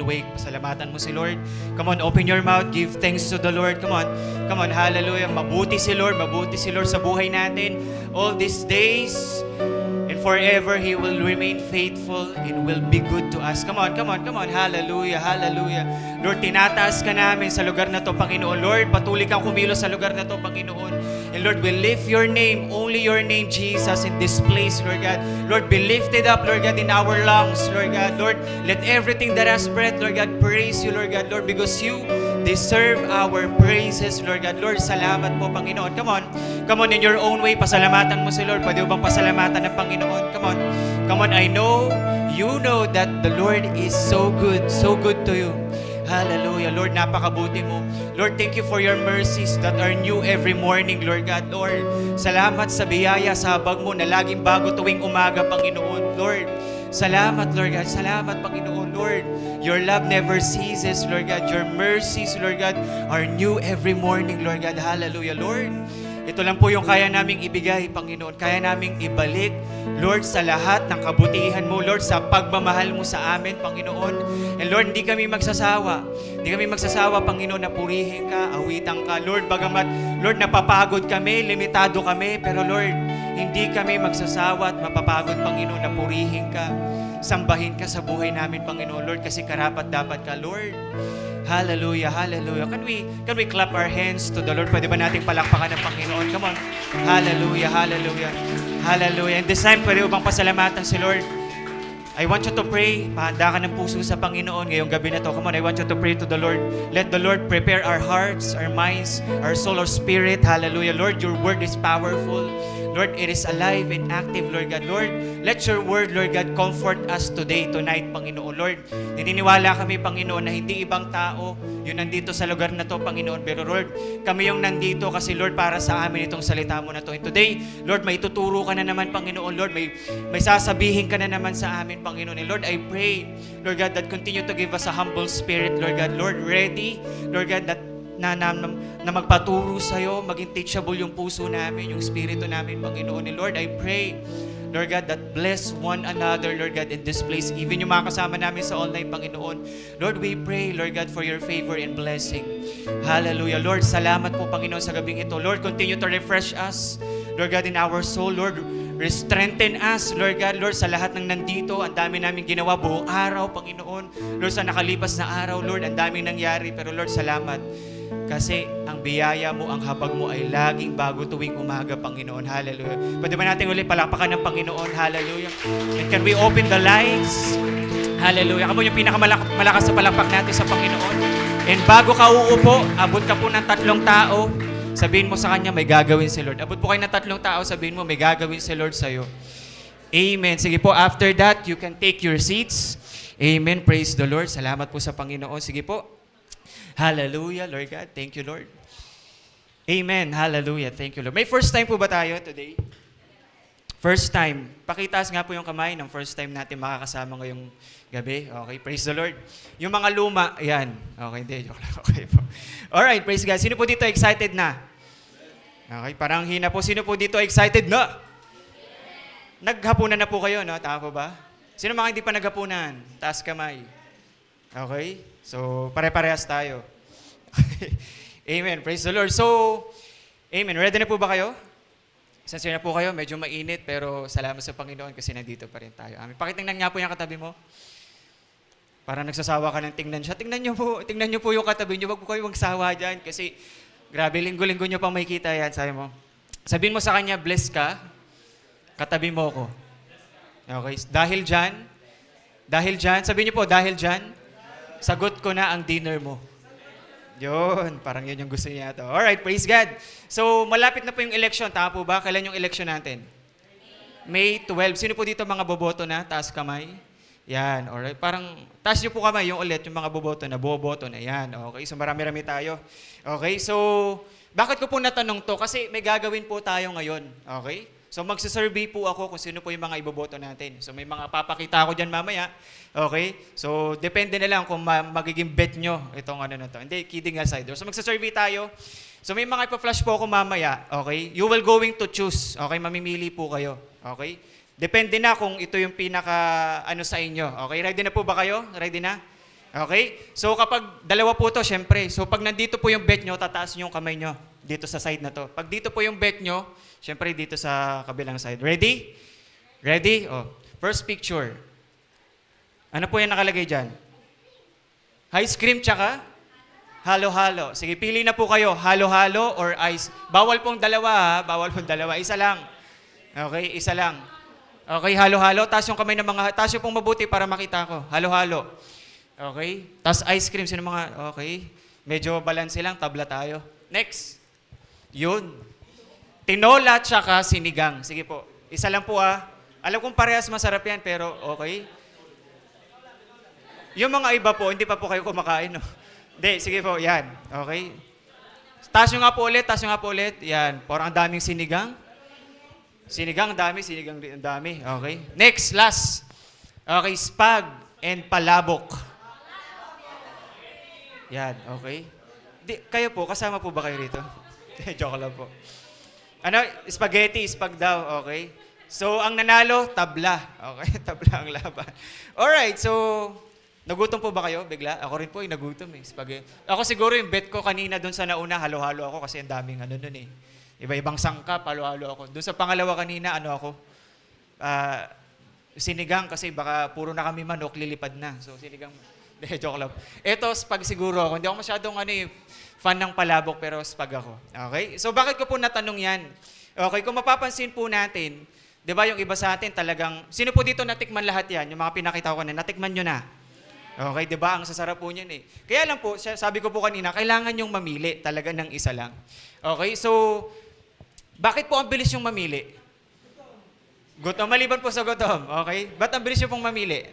Wake, pasalamatan mo si Lord. Come on, open your mouth, give thanks to the Lord. Come on, hallelujah. Mabuti si Lord sa buhay natin. All these days and forever He will remain faithful and will be good to us. Come on, hallelujah, hallelujah. Lord, tinataas ka namin sa lugar na to, Panginoon. Lord, patuloy kang kumilos sa lugar na to, Panginoon. And Lord, we lift your name, only your name, Jesus, in this place, Lord God. Lord, be lifted up, Lord God, in our lungs, Lord God. Lord, let everything that has breath, Lord God, praise you, Lord God. Lord, because you deserve our praises, Lord God. Lord, salamat po, Panginoon. Come on, in your own way, pasalamatan mo si Lord. Pwede mo bang pasalamatan ng Panginoon? Come on, I know, you know that the Lord is so good to you. Hallelujah. Lord, napakabuti mo. Lord, thank you for your mercies that are new every morning, Lord God. Lord, salamat sa biyaya, sa habag mo na laging bago tuwing umaga, Panginoon. Lord, salamat, Lord God. Salamat, Panginoon. Lord, your love never ceases, Lord God. Your mercies, Lord God, are new every morning, Lord God. Hallelujah. Lord, ito lang po yung kaya naming ibigay, Panginoon. Kaya naming ibalik, Lord, sa lahat ng kabutihan mo, Lord, sa pagmamahal mo sa amin, Panginoon. And Lord, hindi kami magsasawa. Hindi kami magsasawa, Panginoon, na purihin ka, awitan ka. Lord, bagamat, Lord, napapagod kami, limitado kami, pero Lord, hindi kami magsasawa at mapapagod, Panginoon, na purihin ka, sambahin ka sa buhay namin, Panginoon, Lord, kasi karapat dapat ka, Lord. Hallelujah, hallelujah. Can we clap our hands to the Lord? Pwede ba nating palakpakan ng Panginoon? Come on. Hallelujah, hallelujah. Hallelujah. And this time, pwede bang pasalamatan si Lord? I want you to pray. Pahanda ka ng puso sa Panginoon ngayong gabi na to. Come on, I want you to pray to the Lord. Let the Lord prepare our hearts, our minds, our soul, our spirit. Hallelujah. Lord, your word is powerful. Lord, it is alive and active, Lord God. Lord, let your word, Lord God, comfort us today, tonight, Panginoon. Lord, naniniwala kami, Panginoon, na hindi ibang tao yung nandito sa lugar na to, Panginoon. Pero Lord, kami yung nandito kasi, Lord, para sa amin itong salita mo na to. And today, Lord, may tuturo ka na naman, Panginoon. Lord, may sasabihin ka na naman sa amin, Panginoon. And Lord, I pray, Lord God, that continue to give us a humble spirit, Lord God. Lord, ready, Lord God, that na magpaturo sa'yo, maging teachable yung puso namin, yung spirito namin, Panginoon. And Lord, I pray, Lord God, that bless one another, Lord God, in this place. Even yung mga kasama namin sa online, Panginoon. Lord, we pray, Lord God, for your favor and blessing. Hallelujah. Lord, salamat po, Panginoon, sa gabing ito. Lord, continue to refresh us, Lord God, in our soul. Lord, strengthen us, Lord God, Lord, sa lahat ng nandito. Ang dami namin ginawa buong araw, Panginoon. Lord, sa nakalipas na araw, Lord, ang daming nangyari. Pero Lord, salamat. Kasi ang biyaya mo, ang habag mo ay laging bago tuwing umaga, Panginoon. Hallelujah. Pwede ba natin ulit palakpakan ng Panginoon? Hallelujah. And can we open the lights? Hallelujah. Kamo yung pinakamalakas sa palakpak natin sa Panginoon. And bago ka uupo, abot ka po ng 3 tao. Sabihin mo sa kanya, may gagawin si Lord. Abot po kayo ng 3 tao, sabihin mo, may gagawin si Lord sa'yo. Amen. Sige po, after that, you can take your seats. Amen. Praise the Lord. Salamat po sa Panginoon. Sige po. Hallelujah, Lord God. Thank you, Lord. Amen. Hallelujah. Thank you, Lord. May first time po ba tayo today? First time. Pakitaas nga po yung kamay ng first time natin makakasama ngayong gabi. Okay, praise the Lord. Yung mga luma, ayan. Okay, hindi. Joke lang. Okay po. Alright, praise God. Sino po dito excited na? Okay, parang hina po. Sino po dito excited na? Naghapunan na po kayo, no? Tama po ba? Sino mga hindi pa naghapunan? Taas kamay. Okay? So, pare-parehas tayo. Amen. Praise the Lord. So, amen. Ready na po ba kayo? Sincere na po kayo. Medyo mainit, pero salamat sa Panginoon kasi nandito pa rin tayo. Amen. Pakitingnan nga po yung katabi mo. Parang nagsasawa ka ng tingnan siya. Tingnan niyo po yung katabi niyo. Wag po kayo magsawa dyan kasi grabe, linggo-linggo niyo pang makikita yan. Sabihin mo sa kanya, bless ka, katabi mo ko. Okay? Dahil dyan, sabihin niyo po, dahil dyan, sagot ko na ang dinner mo. Yun, parang yun yung gusto niya ito. Alright, praise God. So, malapit na po yung election. Tama po ba? Kailan yung election natin? May 12. Sino po dito mga boboto na? Taas kamay. Yan, alright. Parang, taas niyo po kamay yung ulit, yung mga boboto na. Yan, okay. So, marami-rami tayo. Okay, so, bakit ko po natanong to? Kasi may gagawin po tayo ngayon. Okay? So, magsasurvey po ako kung sino po yung mga iboboto natin. So, may mga papakita ako dyan mamaya. Okay? So, depende na lang kung magiging bet nyo itong ano na to. Hindi, kidding aside. So, magsasurvey tayo. So, may mga ipa-flash po ako mamaya. Okay? You will going to choose. Okay? Mamimili po kayo. Okay? Depende na kung ito yung pinaka ano sa inyo. Okay? Ready na po ba kayo? Ready na? Okay? So kapag dalawa po to, syempre. So pag nandito po yung bet nyo, tataas nyo yung kamay nyo dito sa side na to. Pag dito po yung bet nyo, syempre dito sa kabilang side. Ready? Ready? Oh. First picture. Ano po yung nakalagay dyan? Ice cream tsaka? Halo-halo. Sige, pili na po kayo. Halo-halo or ice. Bawal pong dalawa ha. Bawal pong dalawa. Isa lang. Okay, isa lang. Okay, halo-halo. Taas yung kamay ng mga... Taas yung pong mabuti para makita ko. Halo-halo. Okay? Tapos ice cream. Sino mga... Okay. Medyo balanse lang. Tabla tayo. Next. Yun. Tinola tsaka sinigang. Sige po. Isa lang po ah. Alam kong parehas masarap yan, pero okay. Yung mga iba po, hindi pa po kayo kumakain, no? Hindi, sige po, yan. Okay. Taas nyo nga po ulit, taas nyo nga po ulit. Yan. Parang ang daming sinigang. Sinigang, ang dami. Sinigang, ang dami. Okay. Next, last. Okay, spag and palabok. Yan, okay. Kayo po, kasama po ba kayo rito? Joke lang po. Ano, spaghetti, spag daw, okay. So, ang nanalo, tabla. Okay, tabla ang laban. Alright, so, nagutom po ba kayo bigla? Ako rin po, nagutom eh. Spaghetti. Ako siguro yung bet ko kanina doon sa nauna, halo-halo ako kasi ang daming ano doon eh. Iba-ibang sangkap, halo-halo ako. Doon sa pangalawa kanina, ano ako? Sinigang kasi baka puro na kami manok, lilipad na. So, sinigang. Joke lang. Ito, spag siguro ako. Hindi ako masyadong fan ng palabok pero spag ako. Okay? So, bakit ko po natanong yan? Okay, kung mapapansin po natin, di ba yung iba sa atin talagang, sino po dito natikman lahat yan? Yung mga pinakita ko kanina, natikman nyo na. Okay, di ba? Ang sasarap po niyan eh. Kaya lang po, sabi ko po kanina, kailangan yung mamili talaga ng isa lang. Okay, so, bakit po ang bilis yung mamili? Gutom, maliban po sa gutom. Okay? Ba't ang bilis yung pong mamili?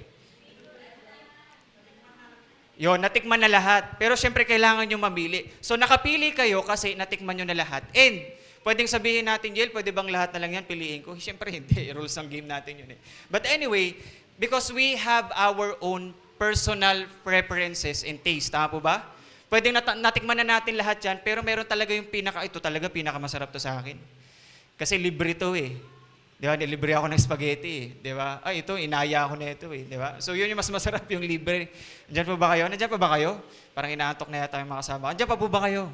Yun, natikman na lahat. Pero syempre, kailangan yung mamili. So, nakapili kayo kasi natikman nyo na lahat. And, pwedeng sabihin natin, Yel, pwede bang lahat na lang yan piliin ko? Syempre, hindi. Rules ng game natin yun eh. But anyway, because we have our own personal preferences and taste. Tama po ba? Pwedeng natikman na natin lahat yan, pero meron talaga yung ito talaga pinakamasarap to sa akin. Kasi libre to eh. Di ba? Nilibre ako ng spaghetti eh. Di ba? Ay, ito, inaya ako na ito eh. Di ba? So, yun yung mas masarap yung libre. Nandiyan po ba kayo? Nandiyan pa ba kayo? Parang inaantok na yata yung mga kasama. Nandiyan pa po ba kayo?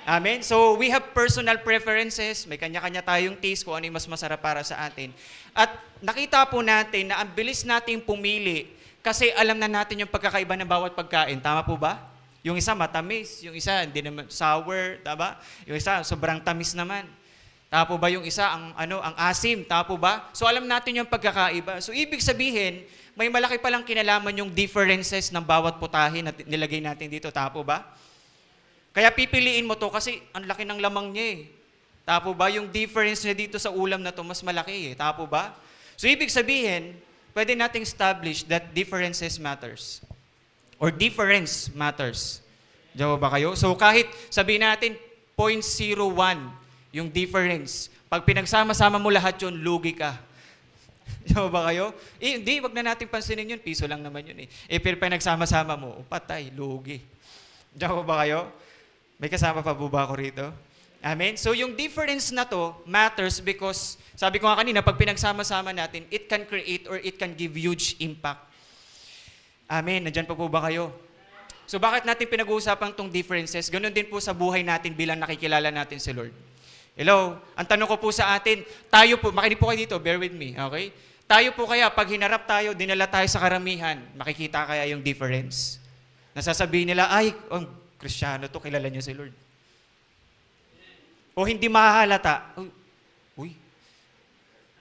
Amen? So, we have personal preferences. May kanya-kanya tayong taste kung ano yung mas masarap para sa atin. At nakita po natin na ang bilis nating pumili kasi alam na natin yung pagkakaiba ng bawat pagkain. Tama po ba? Yung isa matamis, yung isa hindi naman sour, tama? Yung isa sobrang tamis naman. Tama po ba yung isa ang asim, tama po ba? So alam natin yung pagkakaiba. So ibig sabihin, may malaki palang kinalaman yung differences ng bawat putahe na nilagay natin dito, tama po ba? Kaya pipiliin mo to kasi ang laki ng lamang niya eh. Tama po ba? Yung difference niya dito sa ulam na to mas malaki eh. Tama po ba? So ibig sabihin, pwede nating establish that differences matters. Or difference matters. Diyan ba kayo? So kahit sabihin natin 0.01 yung difference. Pag pinagsama-sama mo lahat yun, lugi ka. Diyan ba kayo? Hindi, wag na natin pansinin yun. Piso lang naman yun eh. Pero pinagsama-sama mo, patay, lugi. Diyan ba kayo? May kasama pa po ba ako rito? Amen? So yung difference na to matters because, sabi ko nga kanina, pag pinagsama-sama natin, it can create or it can give huge impact. Amen? Nandyan pa po ba kayo? So bakit natin pinag-uusapan tong differences? Ganon din po sa buhay natin bilang nakikilala natin si Lord. Hello? Ang tanong ko po sa atin, tayo po, makinig po kayo dito, bear with me, okay? Tayo po kaya, pag hinarap tayo, dinala tayo sa karamihan, makikita kaya yung difference. Nasasabihin nila, ay, Kristiyano to, kilala niyo si Lord. O hindi mahahalata. Uy.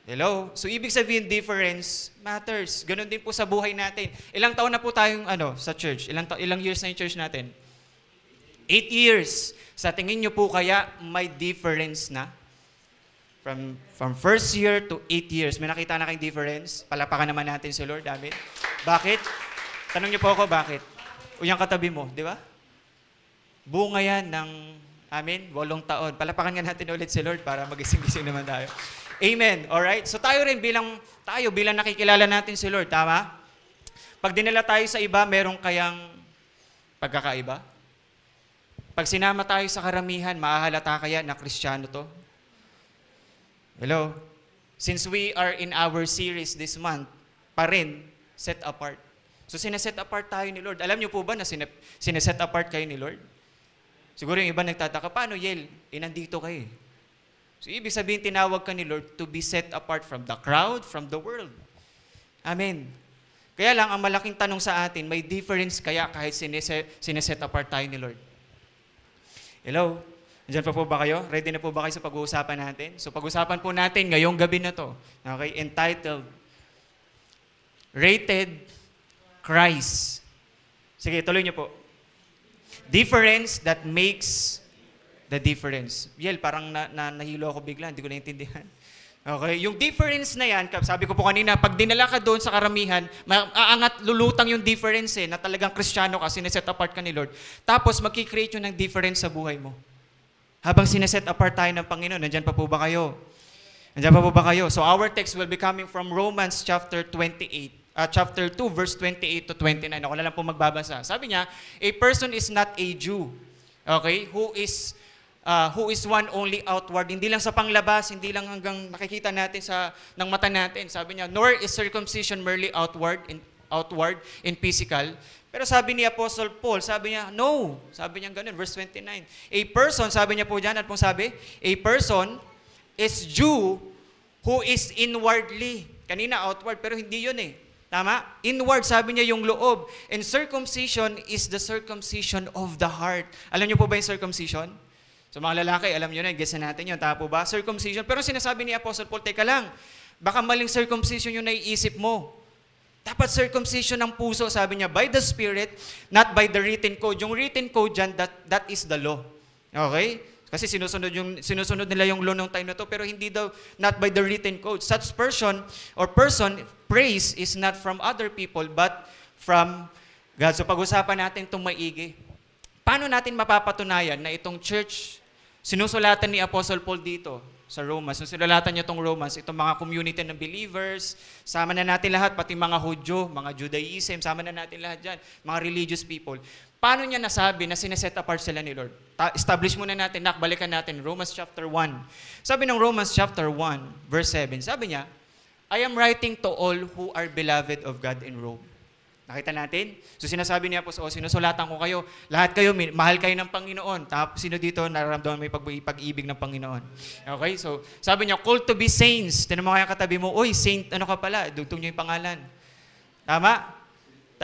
Hello? So, ibig sabihin, difference matters. Ganon din po sa buhay natin. Ilang taon na po tayong sa church? Ilang years na yung church natin? 8 years. Sa tingin niyo po kaya may difference na? From first year to 8 years. May nakita na kayong difference? Palapakan naman natin si Lord. Amen. Bakit? Tanong niyo po ako, bakit? Uyang katabi mo, di ba? Bunga yan ng, 8 taon. Palapakan nga natin ulit si Lord para magising-gising naman tayo. Amen. Alright? So tayo rin bilang nakikilala natin si Lord, tama? Pag dinala tayo sa iba, merong kayang pagkakaiba? Pag sinama tayo sa karamihan, mahahalata kaya na Kristiyano to? Hello? Since we are in our series this month, pa rin, set apart. So sineset apart tayo ni Lord. Alam niyo po ba na sineset apart kayo ni Lord? Siguro yung iba nagtataka, paano Yel? Nandito kayo eh. So ibig sabihin, tinawag ka ni Lord to be set apart from the crowd, from the world. Amen. Kaya lang, ang malaking tanong sa atin, may difference kaya kahit sineset apart tayo ni Lord? Hello? Diyan pa po ba kayo? Ready na po ba kayo sa pag-uusapan natin? So pag-uusapan po natin ngayong gabi na to. Okay? Entitled, Rated Christ. Sige, tuloy niyo po. Difference that makes the difference. Yel, parang nahilo ako bigla, hindi ko naintindihan. Okay, yung difference na yan, sabi ko po kanina, pag dinala ka doon sa karamihan, aangat, lulutang yung difference na talagang Kristiyano ka, sineset apart ka ni Lord. Tapos magkikreate yun ng difference sa buhay mo. Habang sineset apart tayo ng Panginoon, nandyan pa po ba kayo? Nandyan pa po ba kayo? So our text will be coming from Romans chapter 28. Chapter 2, verse 28 to 29. Ako na lang po magbabasa. Sabi niya, a person is not a Jew, okay, who is one only outward. Hindi lang sa panglabas, hindi lang hanggang makikita natin ng mata natin. Sabi niya, nor is circumcision merely outward in physical. Pero sabi ni Apostle Paul, sabi niya, no. Sabi niya ganun, verse 29. A person, sabi niya po dyan, at pong sabi, a person is Jew who is inwardly. Kanina outward, pero hindi yun eh. Tama? Inward, sabi niya yung loob. And circumcision is the circumcision of the heart. Alam niyo po ba yung circumcision? So mga lalaki, alam niyo na, guess na natin yun. Tama po ba? Circumcision. Pero sinasabi ni Apostle Paul, teka lang, baka maling circumcision yung naiisip mo. Dapat circumcision ng puso, sabi niya, by the Spirit, not by the written code. Yung written code dyan, that is the law. Okay? Kasi sinusunod nila yung law ng time na to, pero hindi daw, not by the written code. Such person, praise is not from other people, but from God. So pag-usapan natin itong maigi. Paano natin mapapatunayan na itong church, sinusulatan ni Apostle Paul dito sa Romans, sinusulatan niya itong Romans, itong mga community ng believers, sama na natin lahat, pati mga Hudyo, mga Judaism, sama na natin lahat dyan, mga religious people. Paano niya nasabi na sineset apart sila ni Lord? Establish muna natin, balikan natin, Romans chapter 1. Sabi ng Romans chapter 1, verse 7, sabi niya, I am writing to all who are beloved of God in Rome. Nakita natin? So sinasabi niya po, sinusulatan ko kayo, lahat kayo, mahal kayo ng Panginoon. Tapos sino dito nararamdaman may pag-ibig ng Panginoon? Okay, so sabi niya, called to be saints. Tinan mo kaya katabi mo, oy, saint, ano ka pala? Dugtong niyo yung pangalan. Tama?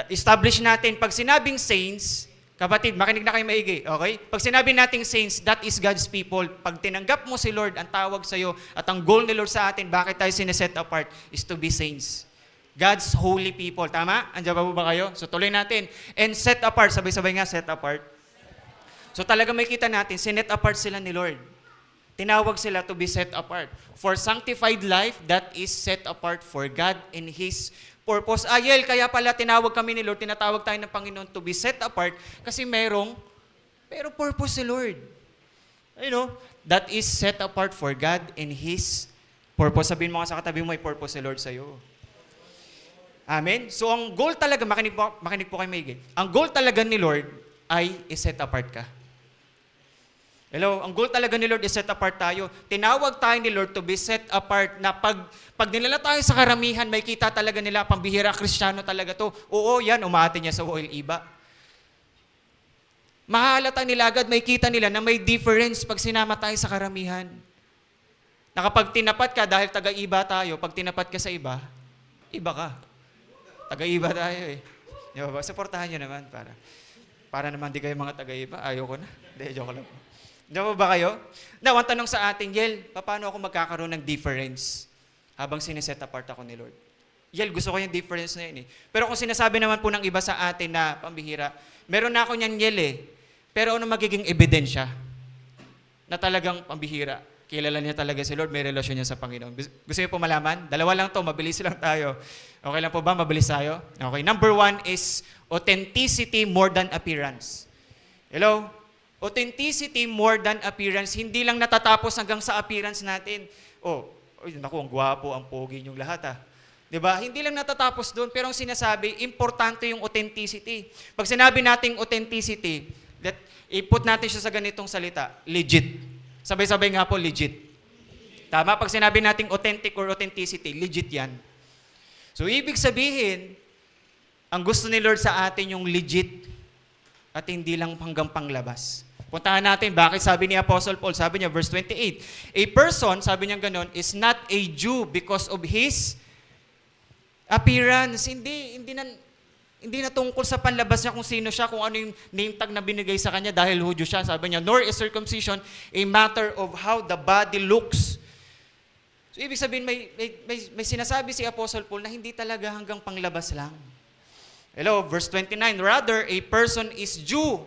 Establish natin, pag sinabing saints, kapatid, makinig na kayo maigi, okay? Pag sinabi nating saints, that is God's people. Pag tinanggap mo si Lord, ang tawag sa'yo, at ang goal ni Lord sa atin, bakit tayo sineset apart, is to be saints. God's holy people. Tama? Andiyan ba po ba kayo? So tuloy natin. And set apart. Sabay-sabay nga, set apart. So talaga may kita natin, sinet apart sila ni Lord. Tinawag sila to be set apart. For sanctified life, that is set apart for God and His purpose. Ayel, kaya pala tinawag kami ni Lord, tinatawag tayo ng Panginoon to be set apart kasi merong purpose si Lord. You know, that is set apart for God and His purpose. Sabihin mo nga sa katabi mo, may purpose si Lord sa'yo. Amen? So ang goal talaga, makinig po kayo maigi. Ang goal talaga ni Lord ay i-set apart ka. Hello? Ang goal talaga ni Lord is set apart tayo. Tinawag tayo ni Lord to be set apart na pag nilala tayo sa karamihan, may kita talaga nila, pambihira, Kristiyano talaga to. Oo, yan, umahati niya sa oil iba. Mahalata nila agad, may kita nila na may difference pag sinama tayo sa karamihan. Na kapag tinapat ka, dahil taga-iba tayo, pag tinapat ka sa iba, iba ka. Taga-iba tayo eh. Di ba? Supportahan nyo naman para naman di kayo mga taga-iba. Ayoko na. Hindi, joke lang po. Diyan ba kayo? Now, ang tanong sa atin, Yel, paano ako magkakaroon ng difference habang sineset apart ako ni Lord? Yel, gusto ko yung difference na yun eh. Pero kung sinasabi naman po ng iba sa atin na pambihira, meron na ako niyan, Yel eh. Pero ano magiging ebidensya na talagang pambihira? Kilala niya talaga si Lord, may relasyon niya sa Panginoon. Gusto niyo po malaman? Dalawa lang to, mabilis lang tayo. Okay lang po ba? Mabilis tayo? Okay. Number 1 is authenticity more than appearance. Hello? Authenticity more than appearance. Hindi lang natatapos hanggang sa appearance natin. Naku, ang gwapo, ang pogi yung lahat ah. Diba? Hindi lang natatapos doon, pero ang sinasabi, importante yung authenticity. Pag sinabi nating authenticity, iput natin siya sa ganitong salita, legit. Sabay-sabay nga po, legit. Tama? Pag sinabi nating authentic or authenticity, legit yan. So, ibig sabihin, Ang gusto ni Lord sa atin yung legit at hindi lang hanggang panglabas. Puntahan natin, bakit sabi ni Apostle Paul, sabi niya, verse 28, a person, sabi niya ganon, is not a Jew because of his appearance. Hindi na tungkol sa panlabas niya kung sino siya, kung ano yung name tag na binigay sa kanya dahil Hudyo siya. Sabi niya, nor is circumcision a matter of how the body looks. So, ibig sabihin, may sinasabi si Apostle Paul na hindi talaga hanggang panglabas lang. Hello, verse 29, rather, a person is Jew.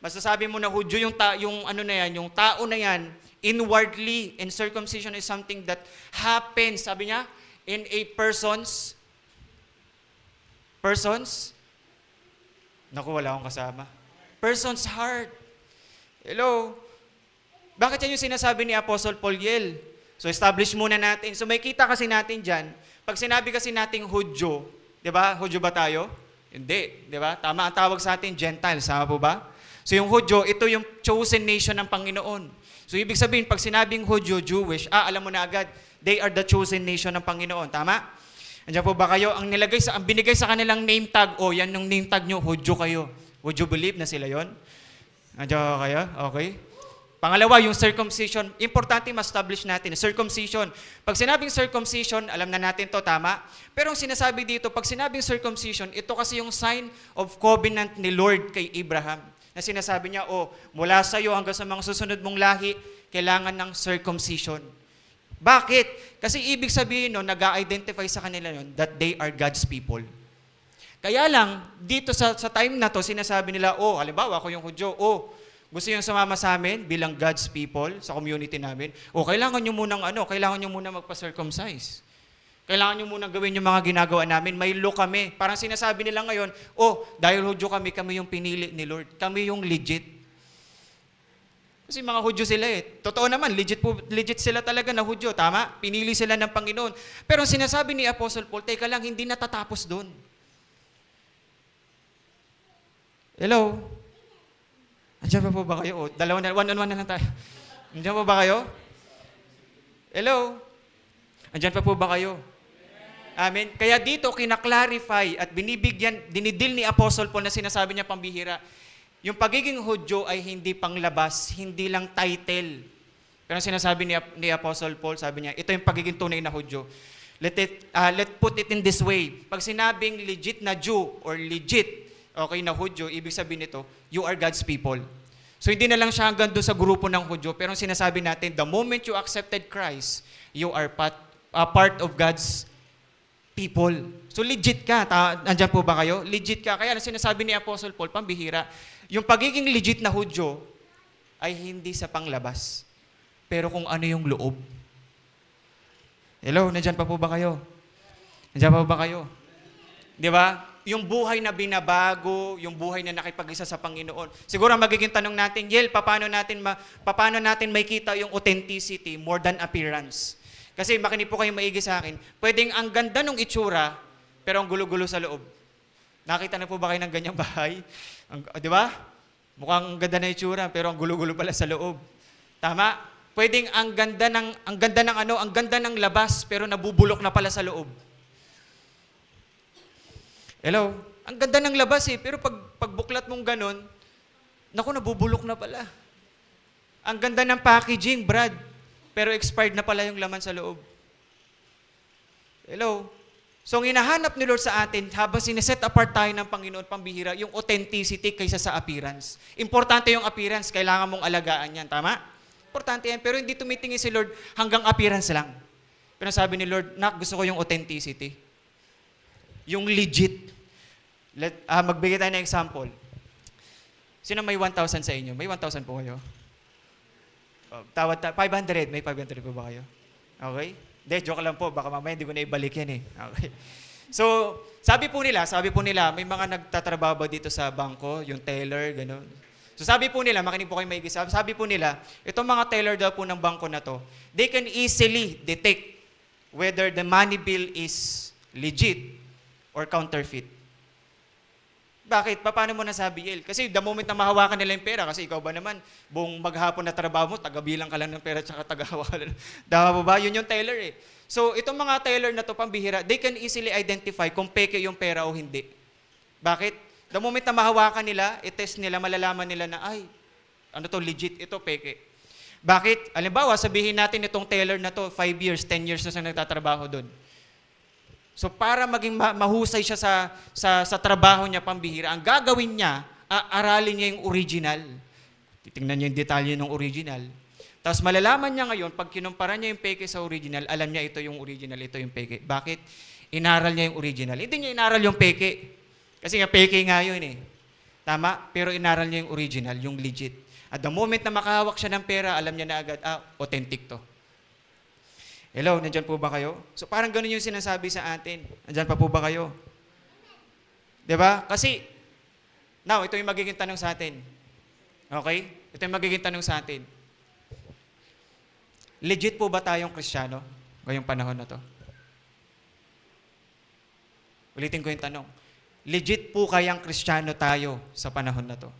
Masasabi mo na Hudyo yung tao na yan, inwardly, and circumcision is something that happens, sabi niya, in a person's, naku, wala akong kasama. Person's heart. Hello? Bakit yan yung sinasabi ni Apostle Paul Yel? So, establish muna natin. So, may kita kasi natin dyan. Pag sinabi kasi nating Hudyo, di ba? Hudyo ba tayo? Hindi. Di ba? Tama ang tawag sa atin, Gentiles. Sama po ba? So, yung Hudyo, ito yung chosen nation ng Panginoon. So, ibig sabihin, pag sinabing Hudyo, Jewish, alam mo na agad, they are the chosen nation ng Panginoon. Tama? Andiyan po ba kayo? Ang binigay sa kanilang name tag, yan yung name tag nyo, Hudyo kayo. Would you believe na sila yon? Andiyan po kayo? Okay. Pangalawa, yung circumcision. Importante ma-establish natin. Circumcision. Pag sinabing circumcision, alam na natin to, tama? Pero ang sinasabi dito, pag sinabing circumcision, ito kasi yung sign of covenant ni Lord kay Abraham. Na sinasabi niya, mula sa iyo hanggang sa mga susunod mong lahi, kailangan ng circumcision. Bakit? Kasi ibig sabihin nag-a-identify sa kanila yun that they are God's people. Kaya lang, dito sa time na to, sinasabi nila, halimbawa ako yung Hudyo, gusto yung sumama sa amin bilang God's people sa community namin, kailangan nyo munang magpa-circumcise. Kailangan nyo munang gawin yung mga ginagawa namin. May law kami. Parang sinasabi nila ngayon, dahil Hudyo kami yung pinili ni Lord. Kami yung legit. Kasi mga Hudyo sila Totoo naman, legit sila talaga na Hudyo. Tama? Pinili sila ng Panginoon. Pero ang sinasabi ni Apostle Paul, teka lang, hindi natatapos doon. Hello? Andiyan pa po ba kayo? One-on-one na lang tayo. Andiyan pa ba kayo? Hello? Andiyan pa po ba kayo? Amen. Kaya dito, kinaklarify at dinidil ni Apostle Paul na sinasabi niya pambihira. Yung pagiging Hudyo ay hindi panglabas, hindi lang title. Pero sinasabi ni Apostle Paul, sabi niya, ito yung pagiging tunay na Hudyo. Let's put it in this way. Pag sinabing legit na Jew or legit, na Hudyo, ibig sabihin nito, you are God's people. So hindi na lang siya hanggang doon sa grupo ng Hudyo, pero sinasabi natin, the moment you accepted Christ, you are part of God's people. So legit ka. Nandiyan po ba kayo? Legit ka. Kaya sinasabi ni Apostle Paul, pambihira, yung pagiging legit na Hudyo ay hindi sa panglabas, pero kung ano yung loob. Hello, nandiyan pa po ba kayo? Nandiyan pa po ba kayo? Di ba? Yung buhay na binabago, yung buhay na nakipag-isa sa Panginoon. Siguro magiging tanong natin, Yel, paano natin makita yung authenticity more than appearance? Kasi makinig po kayo maigi sa akin, pwedeng ang ganda ng itsura, pero ang gulo-gulo sa loob. Nakita na po ba kayo ng ganyang bahay? Di ba? Mukhang ang ganda ng itsura, pero ang gulo-gulo pala sa loob. Tama? Pwedeng ang ganda ng labas, pero nabubulok na pala sa loob. Hello? Ang ganda ng labas pero pagbuklat mong ganon, nabubulok na pala. Ang ganda ng packaging, Brad, pero expired na pala yung laman sa loob. Hello? So, ang hinahanap ni Lord sa atin, habang sineset apart tayo ng Panginoon, pambihira, yung authenticity kaysa sa appearance. Importante yung appearance, kailangan mong alagaan yan. Tama? Importante yan, pero hindi tumitingin si Lord hanggang appearance lang. Pero sabi ni Lord, gusto ko yung authenticity. Yung legit. Magbigay tayo ng example. Sino may 1,000 sa inyo? May 1,000 po kayo? 500. May 500 po ba kayo? Okay? Hindi, joke lang po. Baka mamaya hindi ko na ibalik yan Okay. So, sabi po nila, may mga nagtatrabaho ba dito sa bangko, yung teller, gano'n. So, sabi po nila, makinig po kayo maigi, sabi po nila, itong mga teller daw po ng bangko na to, they can easily detect whether the money bill is legit or counterfeit. Bakit? Paano mo nasabi, El? Kasi the moment na mahawakan nila yung pera, kasi ikaw ba naman, buong maghapon na trabaho mo, tagabilang ka lang ng pera at tagahawakan. Dawa ba? Yun yung teller So, itong mga teller na to, pambihira, they can easily identify kung peke yung pera o hindi. Bakit? The moment na mahawakan nila, itest nila, malalaman nila na, ay, ano to, legit, ito, peke. Bakit? Halimbawa, sabihin natin itong tailor na to, 5 years, 10 years na siya nagtatrabaho doon. So para maging mahusay siya sa trabaho niya pambihira, ang gagawin niya, aralin niya yung original. Titingnan niya yung detalye ng original. Tapos malalaman niya ngayon, pag kinumpara niya yung peke sa original, alam niya ito yung original, ito yung peke. Bakit? Inaral niya yung original. Hindi niya inaral yung peke. Kasi nga peke nga yun eh. Tama? Pero inaral niya yung original, yung legit. At the moment na makahawak siya ng pera, alam niya na agad, authentic to. Hello, nandyan po ba kayo? So parang ganun yung sinasabi sa atin. Nandyan pa po ba kayo? Diba? Kasi, now, ito yung magiging tanong sa atin. Okay? Ito yung magiging tanong sa atin. Legit po ba tayong Kristiyano ngayong panahon na to? Ulitin ko yung tanong. Legit po kayang Kristiyano tayo sa panahon na to?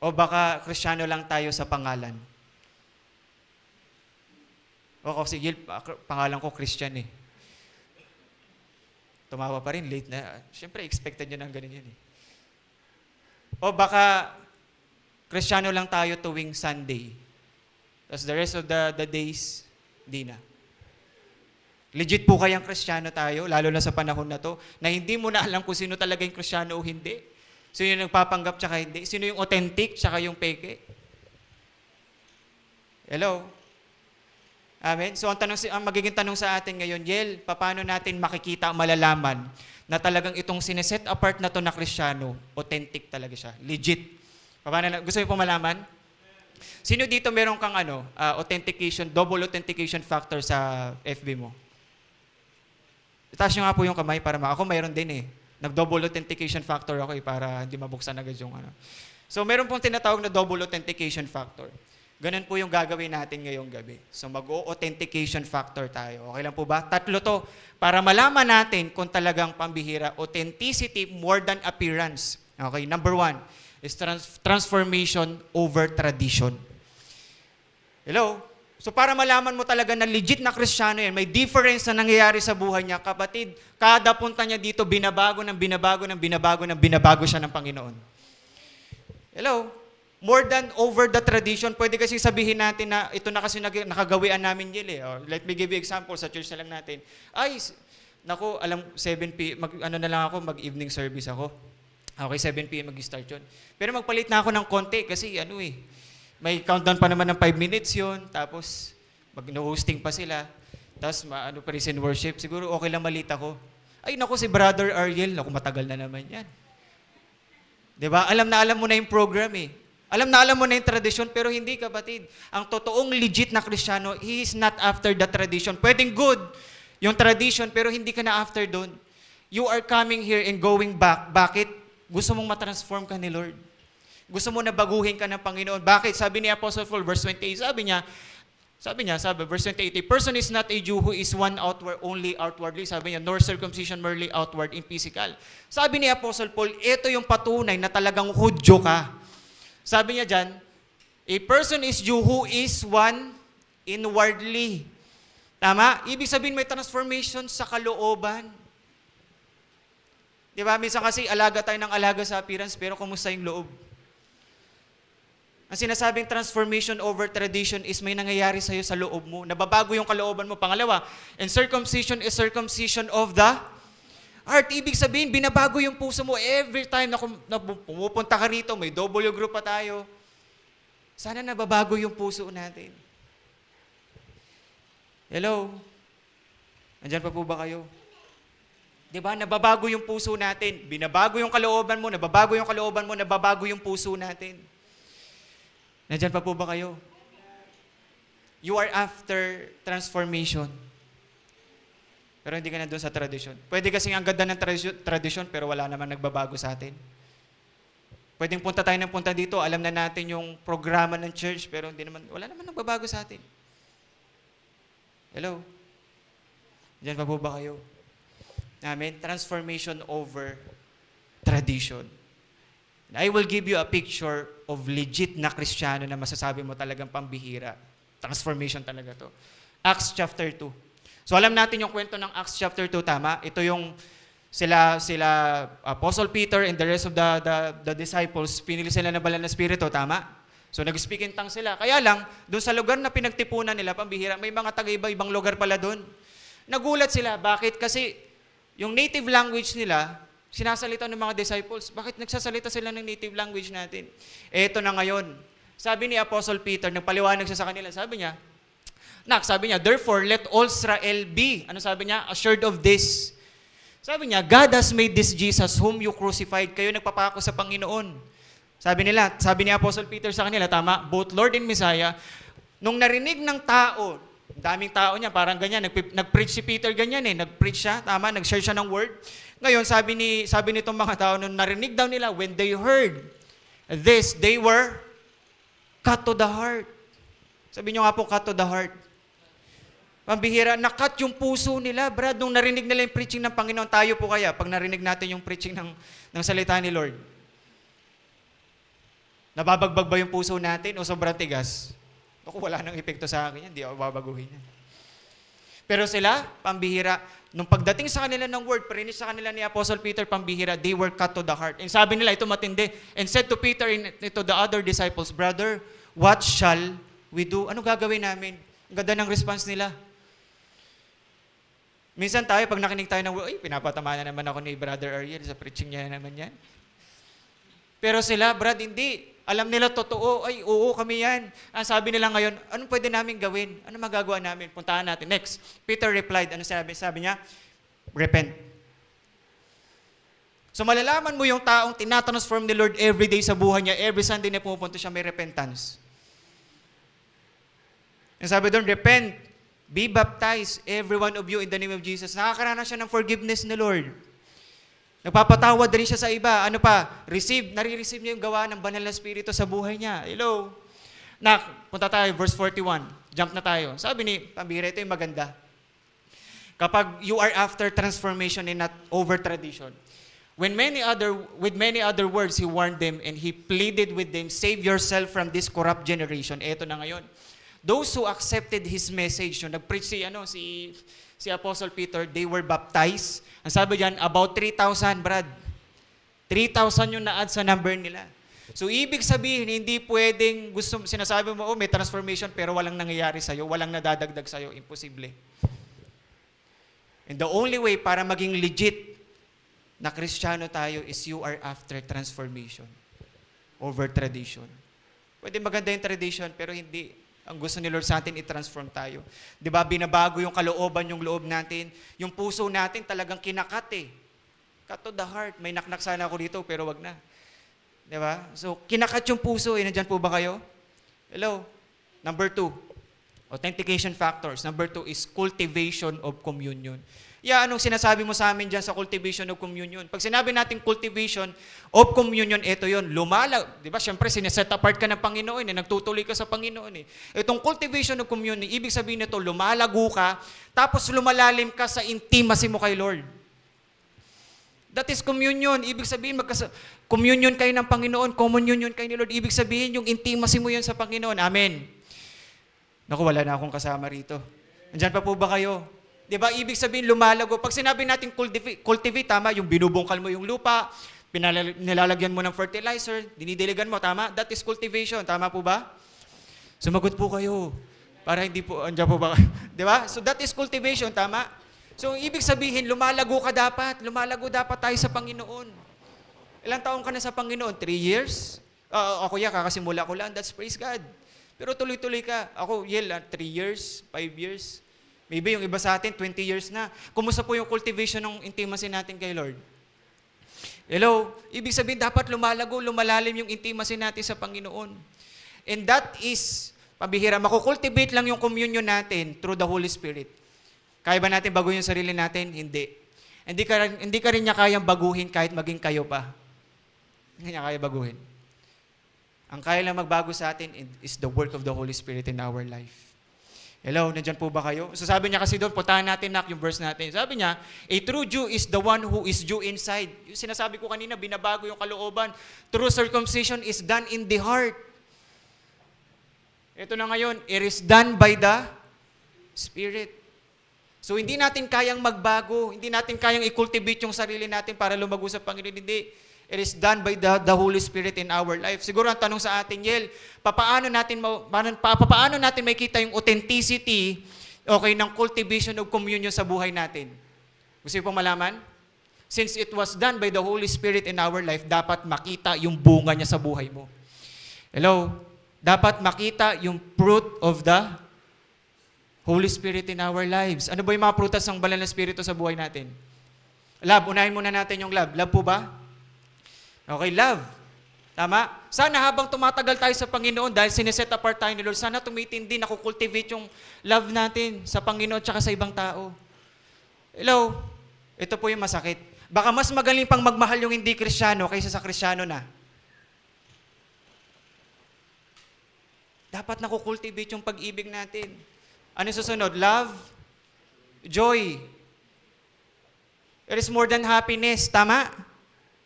O baka Kristiyano lang tayo sa pangalan? O kasi pangalan ko Christian eh. Tumawa pa rin, late na. Siyempre, expected nyo ng ganun yan eh. O baka Kristiyano lang tayo tuwing Sunday. Tapos the rest of the days, di na. Legit po kayang Kristiyano tayo, lalo na sa panahon na to, na hindi mo na alam kung sino talaga yung Kristiyano o hindi. Sino yung nagpapanggap tsaka hindi? Sino yung authentic tsaka yung peke? Hello? Amen? So ang magiging tanong sa atin ngayon, Yel, paano natin makikita, malalaman na talagang itong sineset apart na to na Kristiyano, authentic talaga siya, legit. Gusto niyo po malaman? Sino dito meron kang authentication, double authentication factor sa FB mo? Itaas nyo nga po yung kamay para ako mayroon din eh. Nag-double authentication factor ako para hindi mabuksan agad yung So meron pong tinatawag na double authentication factor. Ganun po yung gagawin natin ngayong gabi. So mag-authentication factor tayo. Okay lang po ba? 3 to. Para malaman natin kung talagang pambihira, authenticity more than appearance. Okay, number 1 is transformation over tradition. Hello? So para malaman mo talaga na legit na Kristiyano yan, may difference na nangyayari sa buhay niya, kapatid, kada punta niya dito, binabago siya ng Panginoon. Hello? More than over the tradition, pwede kasi sabihin natin na ito na kasi nakagawian namin yun eh. Or let me give you example, sa church na lang natin. Ay, naku, alam, 7 p.m., mag-evening service ako. Okay, 7 p.m. mag-start yun. Pero magpalit na ako ng konti kasi may countdown pa naman ng 5 minutes yun, tapos mag-hosting pa sila, tapos praise and worship, siguro okay lang malita ko. Ay naku, si Brother Ariel, naku, matagal na naman yan. Diba? Alam mo na yung program eh. Alam mo na yung tradition, pero hindi kapatid. Ang totoong legit na Kristiyano, he is not after the tradition. Pwedeng good yung tradition, pero hindi ka na after doon. You are coming here and going back. Bakit? Gusto mong matransform ka ni Lord. Gusto mo na baguhin ka ng Panginoon. Bakit? Sabi ni Apostle Paul, verse 28, sabi, verse 28, a person is not a Jew who is one only outwardly, sabi niya, nor circumcision merely outward in physical. Sabi ni Apostle Paul, ito yung patunay na talagang Hudyo ka. Sabi niya dyan, a person is Jew who is one inwardly. Tama? Ibig sabihin may transformation sa kalooban. Di ba? Minsan kasi alaga tayo ng alaga sa appearance, pero kumusta yung loob? Ang sinasabing transformation over tradition is may nangyayari sa'yo sa loob mo. Nababago yung kalooban mo. Pangalawa, and circumcision is circumcision of the heart. Ibig sabihin, binabago yung puso mo every time na pumupunta ka rito, may double group pa tayo. Sana nababago yung puso natin. Hello? Nandyan pa po ba kayo? Diba? Nababago yung puso natin. Binabago yung kalooban mo, nababago yung kalooban mo, nababago yung puso natin. Nandyan pa po ba kayo? You are after transformation. Pero hindi ka na doon sa tradition. Pwede kasing ang ganda ng tradition, pero wala naman nagbabago sa atin. Pwedeng punta tayo ng punta dito, alam na natin yung programa ng church, pero wala naman nagbabago sa atin. Hello? Nandyan pa po ba kayo? Amen? Transformation over tradition. I will give you a picture of legit na Kristiyano na masasabi mo talagang pambihira. Transformation talaga to. Acts chapter 2. So alam natin yung kwento ng Acts chapter 2, tama? Ito yung sila Apostle Peter and the rest of the disciples, pinili sila ng banal na Espiritu, tama? So nag-speak in tongues sila. Kaya lang, doon sa lugar na pinagtipunan nila, pambihira, may mga taga-iba-ibang lugar pala doon. Nagulat sila. Bakit? Kasi yung native language nila, sinasalita ng mga disciples. Bakit nagsasalita sila ng native language natin? Eto na ngayon. Sabi ni Apostle Peter, nagpaliwanag siya sa kanila, sabi niya, therefore, let all Israel be, ano sabi niya? Assured of this. Sabi niya, God has made this Jesus whom you crucified. Kayo nagpapako sa Panginoon. Sabi ni Apostle Peter sa kanila, tama, both Lord and Messiah, nung narinig ng tao, daming tao niya, parang ganyan, nag-preach si Peter ganyan nag-preach siya, tama, nag-share siya ng word. Ngayon, sabi nitong mga tao, nung narinig daw nila, when they heard this, they were cut to the heart. Sabi niyo nga po, cut to the heart. Pambihira, nakat yung puso nila, Brad, nung narinig nila yung preaching ng Panginoon. Tayo po kaya, pag narinig natin yung preaching ng salita ni Lord, nababagbag ba yung puso natin o sobrang tigas? Ako, wala nang epekto sa akin yan, hindi ako babaguhin yan. Pero sila, pambihira, nung pagdating sa kanila ng word, perinis sa kanila ni Apostle Peter, pambihira, they were cut to the heart. And sabi nila, ito matindi, and said to Peter and to the other disciples, Brother, what shall we do? Ano gagawin namin? Ang ganda ng response nila. Minsan tayo, pag nakinig tayo ng word, pinapatama na naman ako ni Brother Ariel sa preaching niya na naman yan. Pero sila, Brad, hindi. Alam nila totoo, oo kami yan. Ang sabi nila ngayon, anong pwede namin gawin? Ano magagawa namin? Puntahan natin. Next, Peter replied, ano sabi? Sabi niya, repent. So malalaman mo yung taong tinatransform ni Lord every day sa buhay niya, every Sunday na pumupunta siya, may repentance. Ang sabi doon, repent. Be baptized, every one of you, in the name of Jesus. Nakakaranas siya ng forgiveness ni Lord. Nagpapatawad rin siya sa iba. Ano pa? Nare-receive niya yung gawa ng banal na Espiritu sa buhay niya. Hello? Punta tayo, verse 41. Jump na tayo. Sabi ni Pambira, ito yung maganda. Kapag you are after transformation and not over tradition. With many other words, he warned them and he pleaded with them, save yourself from this corrupt generation. Ito na ngayon. Those who accepted his message, yung nag-preach si Apostle Peter, they were baptized. Ang sabi diyan, about 3,000, Brad. 3,000 yung na-add sa number nila. So, ibig sabihin, hindi pwedeng sinasabi mo, may transformation, pero walang nangyayari sa'yo, walang nadadagdag sa'yo. Imposible. And the only way para maging legit na Kristiyano tayo is you are after transformation over tradition. Pwede maganda yung tradition, pero hindi. Ang gusto ni Lord sa atin, i-transform tayo. Di ba, binabago yung kalooban, yung loob natin. Yung puso natin talagang kinakat Cut to the heart. May naknak sana ako dito, pero wag na. Di ba? So, kinakat yung puso. Nandyan po ba kayo? Hello? Number 2, authentication factors. Number 2 is cultivation of communion. Anong sinasabi mo sa amin dyan sa cultivation of communion? Pag sinabi natin cultivation of communion, ito yun, di ba? Siyempre, sineset apart ka ng Panginoon, nagtutuloy ka sa Panginoon. Itong cultivation of communion, ibig sabihin nito, lumalago ka, tapos lumalalim ka sa intimacy mo kay Lord. That is communion. Ibig sabihin, communion kayo ng Panginoon, common union kayo ni Lord. Ibig sabihin, yung intimacy mo yun sa Panginoon. Amen. Naku, wala na akong kasama rito. Andyan pa po ba kayo? Di ba? Ibig sabihin, lumalago. Pag sinabi natin cultivate, tama, yung binubungkal mo yung lupa, nilalagyan mo ng fertilizer, dinidiligan mo, tama? That is cultivation. Tama po ba? Sumagot po kayo. Para hindi po, andyan po ba? Di ba? So that is cultivation, tama? So ibig sabihin, lumalago ka dapat. Lumalago dapat tayo sa Panginoon. Ilang taong ka na sa Panginoon? 3 years? Ako kakasimula ko lang. That's praise God. Pero tuloy-tuloy ka. Ako, 3 years, 5 years. Maybe yung iba sa atin, 20 years na. Kumusta po yung cultivation ng intimacy natin kay Lord? Hello? Ibig sabihin, dapat lumalago, lumalalim yung intimacy natin sa Panginoon. And that is, pabihira, makukultivate lang yung communion natin through the Holy Spirit. Kaya ba natin baguhin yung sarili natin? Hindi. Hindi ka rin niya kayang baguhin kahit maging kayo pa. Hindi niya kaya baguhin. Ang kaya lang magbago sa atin is the work of the Holy Spirit in our life. Hello, nandyan po ba kayo? So sabi niya kasi doon, puntahan natin yung verse natin. Sabi niya, a true Jew is the one who is Jew inside. Yung sinasabi ko kanina, binabago yung kalooban. True circumcision is done in the heart. Ito na ngayon, it is done by the Spirit. So hindi natin kayang magbago, hindi natin kayang i-cultivate yung sarili natin para lumago sa Panginoon. Hindi. It is done by the Holy Spirit in our life. Siguro ang tanong sa atin, Yel, paano natin makita yung authenticity, okay, ng cultivation of communion sa buhay natin? Gusto niyo pong malaman? Since it was done by the Holy Spirit in our life, dapat makita yung bunga niya sa buhay mo. Hello? Dapat makita yung fruit of the Holy Spirit in our lives. Ano ba yung mga prutas ng Banal na Espiritu sa buhay natin? Love, unahin muna natin yung love. Love po ba? Okay, love. Tama? Sana habang tumatagal tayo sa Panginoon, dahil sineset apart tayo ni Lord, sana tumitindi, nakukultivate yung love natin sa Panginoon at sa ibang tao. Hello? Ito po yung masakit. Baka mas magaling pang magmahal yung hindi Kristiyano kaysa sa Kristiyano na. Dapat nakukultivate yung pag-ibig natin. Ano susunod? Love, joy. It is more than happiness. Tama?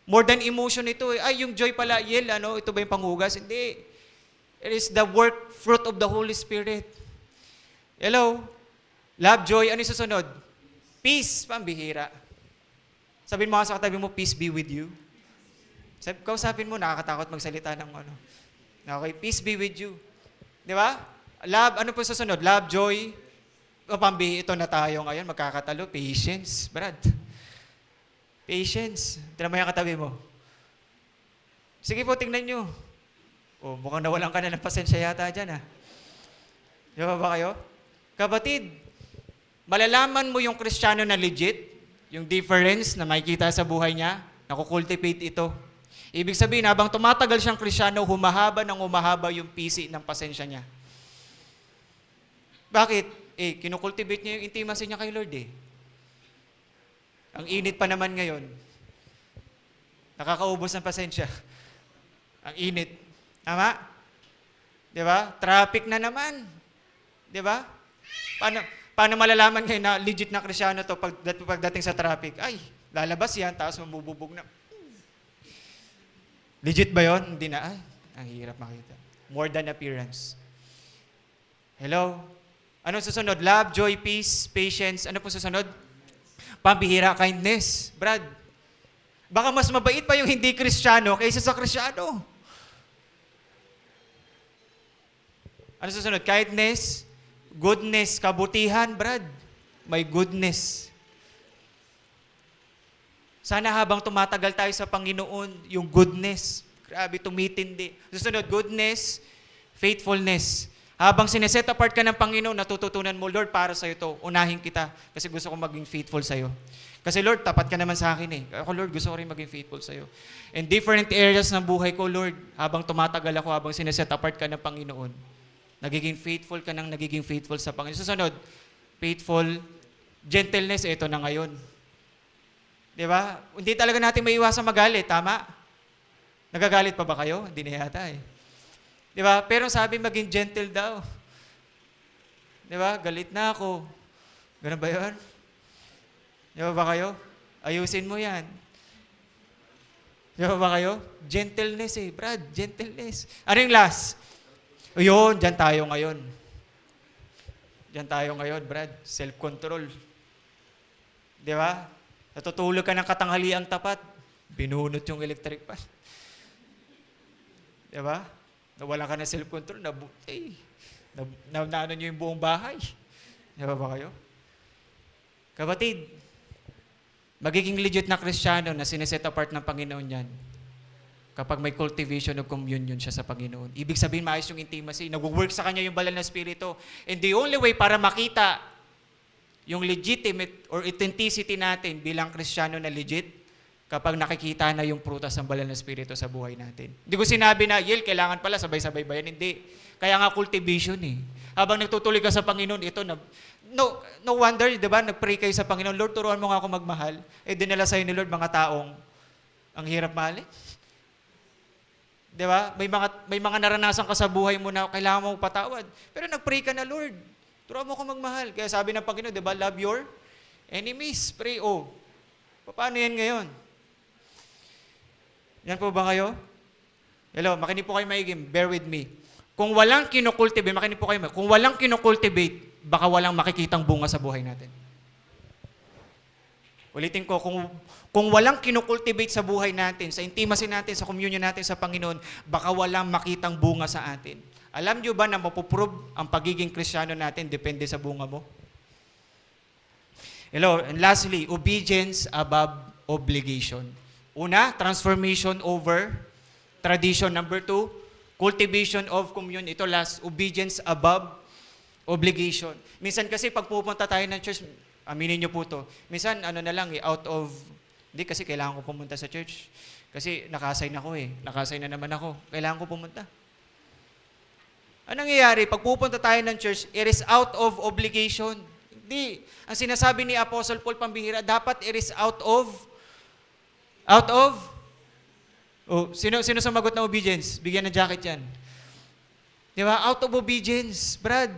More than emotion ito. Ay, yung joy pala, Yel, ito ba yung panghugas? Hindi. It is the fruit of the Holy Spirit. Hello? Love, joy. Ano yung susunod? Peace. Pambihira. Sabihin mo sa katabi mo, peace be with you. Kausapin mo, nakakatakot magsalita ng ano. Okay, peace be with you. Di ba? Love, ano po susunod? Love, joy. Ito na tayo ngayon, magkakatalo. Patience, Brad. Patience. Tignan mo yung katabi mo. Sige po, tingnan nyo. Mukhang nawalan ka na ng pasensya yata dyan, ha? Di ba kayo? Kapatid, malalaman mo yung Kristiyano na legit, yung difference na makikita sa buhay niya, nakukultivate ito. Ibig sabihin, habang tumatagal siyang Kristiyano, humahaba yung pisi ng pasensya niya. Bakit? Kinukultivate niya yung intimacy niya kay Lord, eh. Ang init pa naman ngayon. Nakakaubos ng pasensya. Ang init. Tama? Di ba? Traffic na naman. Di ba? Paano malalaman ngayon na legit na Kristiyano to pagdating sa traffic? Ay, lalabas yan, tapos mabububog na. Legit ba yon? Hindi na. Ay, ang hirap makita. More than appearance. Hello? Ano susunod? Love, joy, peace, patience. Ano po susunod? Pambihira, kindness. Brad, baka mas mabait pa yung hindi Kristiyano kaysa sa Kristiyano. Ano susunod? Kindness, goodness, kabutihan, Brad. May goodness. Sana habang tumatagal tayo sa Panginoon, yung goodness, grabe, tumitindi. Susunod, goodness, faithfulness. Habang sineset apart ka ng Panginoon, natututunan mo, Lord, para sa'yo to, unahin kita kasi gusto ko maging faithful sa'yo. Kasi Lord, tapat ka naman sa akin eh. Ako, Lord, gusto ko rin maging faithful sa'yo. In different areas ng buhay ko, Lord, habang tumatagal ako, habang sineset apart ka ng Panginoon, nagiging faithful sa Panginoon. Susunod, faithful, gentleness, ito na ngayon. Di ba? Hindi talaga natin maiiwasan magalit, tama? Nagagalit pa ba kayo? Hindi na yata eh. Di ba? Pero sabi maging gentle daw. Di ba? Galit na ako. Ganun ba yun? Di ba kayo? Ayusin mo yan. Di ba kayo? Gentleness eh, Brad. Gentleness. Ano yung last? Yun, dyan tayo ngayon. Dyan tayo ngayon, Brad. Self-control. Di ba? Natutulog ka ng katanghaliang tapat. Binunot yung electric fan. Di ba? Nawala ka na self-control, naano nyo yung buong bahay. Di ba kayo? Kapatid, magiging legit na Kristiyano na sineset apart ng Panginoon yan kapag may cultivation of communion siya sa Panginoon. Ibig sabihin, maayos yung intimacy. Nag-work sa kanya yung Banal na Espiritu. And the only way para makita yung legitimate or authenticity natin bilang Kristiyano na legit, kapag nakikita na yung prutas ng Banal na Espiritu sa buhay natin. Hindi ko sinabi na, Yel, kailangan pala sabay-sabay ba yan? Hindi. Kaya nga cultivation eh. Habang nagtutuloy ka sa Panginoon, ito na, no wonder, di ba, nag-pray kayo sa Panginoon, Lord, turuan mo nga ako magmahal. Dinala sa'yo ni Lord mga taong ang hirap mahalin. Di ba? May mga naranasan ka sa buhay mo na kailangan mo patawad. Pero nag-pray ka na, Lord, turuan mo ako magmahal. Kaya sabi ng Panginoon, di ba, love your enemies. Pray, paano yan ngayon? Yan po ba kayo? Hello, makinig po kayo maigim. Bear with me. Kung walang kinokultivate, baka walang makikitang bunga sa buhay natin. Ulitin ko, kung walang kinukultivate sa buhay natin, sa intimacy natin, sa communion natin sa Panginoon, baka walang makitang bunga sa atin. Alam nyo ba na mapuprove ang pagiging Kristiyano natin depende sa bunga mo? Hello, and lastly, obedience above obligation. Una, transformation over tradition. Number 2, cultivation of communion. Ito last, obedience above obligation. Minsan kasi pag pupunta tayo ng church, aminin nyo po to, minsan hindi kasi kailangan ko pumunta sa church. Kasi naka-assign na naman ako. Kailangan ko pumunta. Anong nangyayari? Pag pupunta tayo ng church, it is out of obligation. Hindi. Ang sinasabi ni Apostle Paul pambihira, dapat it is out of, sino sumagot na obedience? Bigyan ng jacket yan. Di ba? Out of obedience, Brad.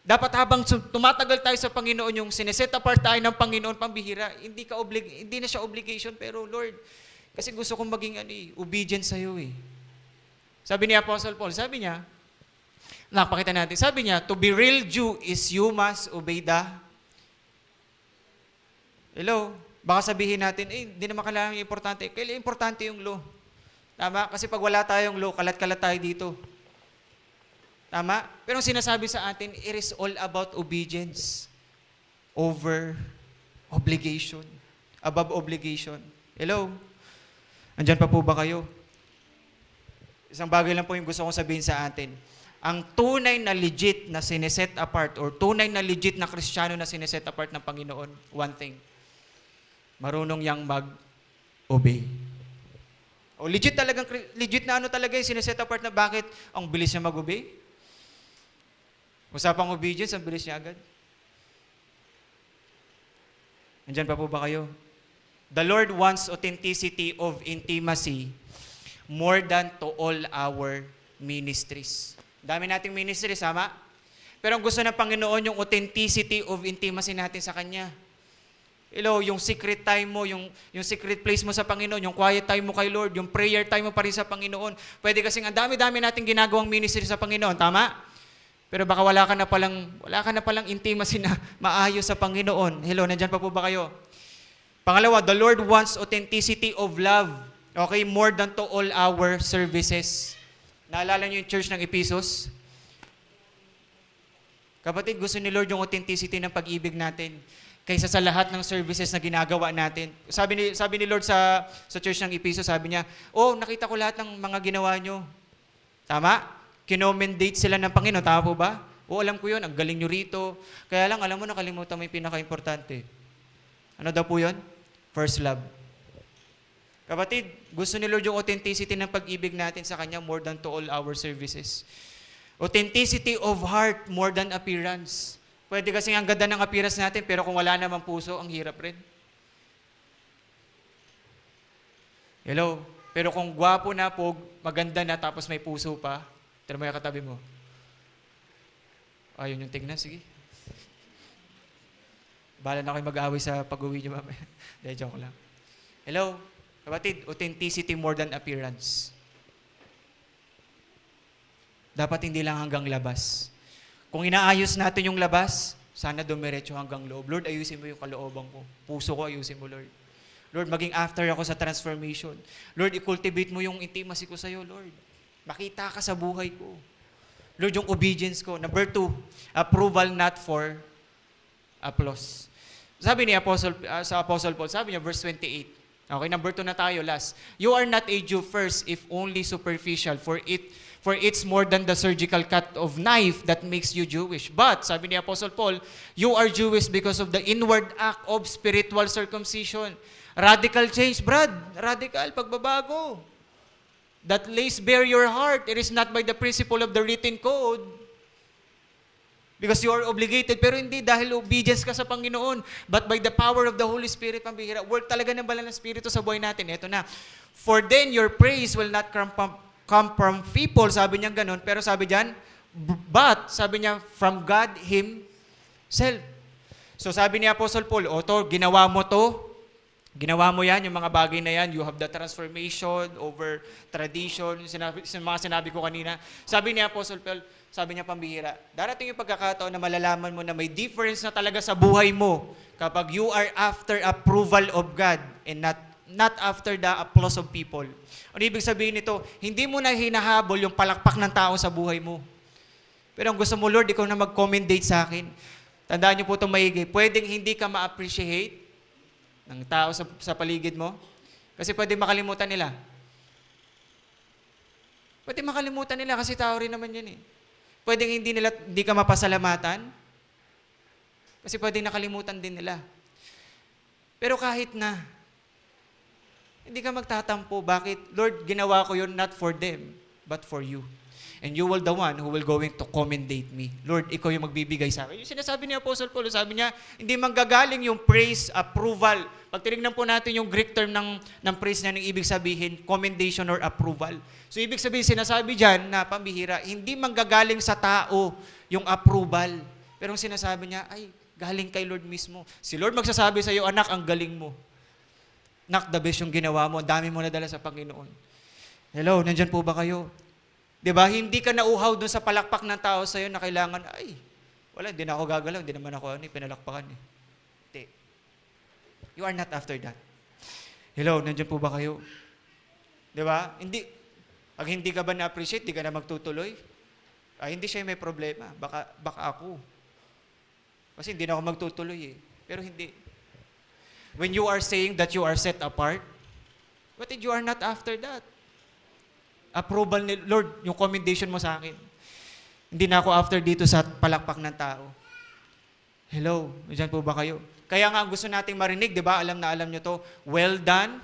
Dapat habang tumatagal tayo sa Panginoon, yung sineset apart tayo ng Panginoon, pambihira, hindi na siya obligation, pero Lord, kasi gusto kong maging obedient sa'yo eh. Sabi ni Apostle Paul, sabi niya, to be real Jew is you must obey the. Hello? Baka sabihin natin, hindi naman kailangan yung importante. Kailangan importante yung law. Tama? Kasi pag wala tayong law, kalat-kalat tayo dito. Tama? Pero ang sinasabi sa atin, it is all about obedience over obligation. Above obligation. Hello? Andyan pa po ba kayo? Isang bagay lang po yung gusto kong sabihin sa atin. Ang tunay na legit na sineset apart or tunay na legit na Kristiyano na sineset apart ng Panginoon, one thing, marunong yang mag-obey. O legit na talaga yung sineset apart na bakit ang bilis niya mag-obey? Usapang obedience, ang bilis niya agad. Nandyan pa po ba kayo? The Lord wants authenticity of intimacy more than to all our ministries. Dami nating ministries, sama? Pero ang gusto ng Panginoon, yung authenticity of intimacy natin sa Kanya. Hello, yung secret time mo, yung secret place mo sa Panginoon, yung quiet time mo kay Lord, yung prayer time mo pa rin sa Panginoon. Pwede kasing ang dami-dami nating ginagawang ministry sa Panginoon, tama? Pero baka wala ka na palang intimacy na maayos sa Panginoon. Hello, nandyan pa po ba kayo? Pangalawa, the Lord wants authenticity of love. Okay, more than to all our services. Naalala niyo yung church ng Ephesus? Kapatid, gusto ni Lord yung authenticity ng pag-ibig natin kaysa sa lahat ng services na ginagawa natin. Sabi ni Lord sa church ng Ephesus, sabi niya, nakita ko lahat ng mga ginawa niyo. Tama? Kinommendate sila ng Panginoon. Tama po ba? Alam ko yun. Ang galing nyo rito. Kaya lang, alam mo, nakalimutan mo yung pinaka-importante. Ano daw po yun? First love. Kapatid, gusto ni Lord yung authenticity ng pag-ibig natin sa Kanya more than to all our services. Authenticity of heart more than appearance. Pwede kasi ang ganda ng appearance natin, pero kung wala namang puso, ang hirap rin. Hello? Pero kung gwapo na po, maganda na, tapos may puso pa, tira mo yung katabi mo. Ayun yung tingnan, sige. Bahala na kayo mag-away sa pag-uwi niyo mamaya. Dahil joke lang. Hello? Kapatid, authenticity more than appearance. Dapat hindi lang hanggang labas. Kung inaayos natin yung labas, sana dumiretso hanggang loob. Lord, ayusin mo yung kalooban ko. Puso ko, ayusin mo, Lord. Lord, maging after ako sa transformation. Lord, i-cultivate mo yung intimacy ko sa'yo, Lord. Makita ka sa buhay ko. Lord, yung obedience ko. Number 2, approval not for applause. Sabi ni sa Apostle Paul, sabi niya, verse 28. Okay, number 2 na tayo, last. You are not a Jew first, if only superficial, for it's more than the surgical cut of knife that makes you Jewish. But, sabi ni Apostle Paul, you are Jewish because of the inward act of spiritual circumcision. Radical change, Brad. Radical, pagbabago. That lays bare your heart. It is not by the principle of the written code. Because you are obligated. Pero hindi dahil obedience ka sa Panginoon. But by the power of the Holy Spirit, pambihira. Work talaga ng banal na Espiritu sa buhay natin. Ito na. For then your praise will not come from people. Sabi niya ganun. Pero sabi diyan, but, sabi niya, from God Himself. So sabi ni Apostle Paul, ginawa mo to. Ginawa mo yan, yung mga bagay na yan, you have the transformation over tradition, yung mga sinabi ko kanina. Sabi ni Apostle Paul, sabi niya pambihira, darating yung pagkakataon na malalaman mo na may difference na talaga sa buhay mo kapag you are after approval of God and not after the applause of people. Ano ibig sabihin nito? Hindi mo na hinahabol yung palakpak ng tao sa buhay mo. Pero ang gusto mo, Lord, ikaw na mag-commendate sa akin. Tandaan niyo po itong maigi. Pwedeng hindi ka ma-appreciate ng tao sa paligid mo. Kasi pwedeng makalimutan nila. Pwedeng makalimutan nila kasi tao rin naman yun eh. Pwedeng hindi ka mapasalamatan. Kasi pwedeng nakalimutan din nila. Pero kahit na, hindi ka magtatampo. Bakit? Lord, ginawa ko yun not for them, but for you. And you will the one who will going to commendate me. Lord, ikaw yung magbibigay sa akin. Yung sinasabi ni Apostle Paul, sabi niya, hindi manggagaling yung praise, approval. Pag tinignan po natin yung Greek term ng praise na ibig sabihin, commendation or approval. So ibig sabihin, sinasabi dyan na pambihira, hindi manggagaling sa tao yung approval. Pero ang sinasabi niya, ay, galing kay Lord mismo. Si Lord magsasabi sa iyo, anak, ang galing mo. Anak, the best yung ginawa mo. Ang dami mo nadala sa Panginoon. Hello, nandyan po ba kayo? Diba? Hindi ka nauhaw dun sa palakpak ng tao sa iyo na kailangan, ay, wala, hindi na ako gagalaw. Hindi naman ako pinalakpakan eh. Hindi. You are not after that. Hello, nandyan po ba kayo? Diba? Pag hindi ka ba na-appreciate, hindi ka na magtutuloy. Hindi siya may problema. Baka ako. Kasi hindi na ako magtutuloy eh. Pero hindi. When you are saying that you are set apart, but you are not after that. Approval ni Lord, yung commendation mo sa akin. Hindi na ako after dito sa palakpak ng tao. Hello, dyan po ba kayo? Kaya nga gusto nating marinig, di ba? Alam na alam nyo to. Well done,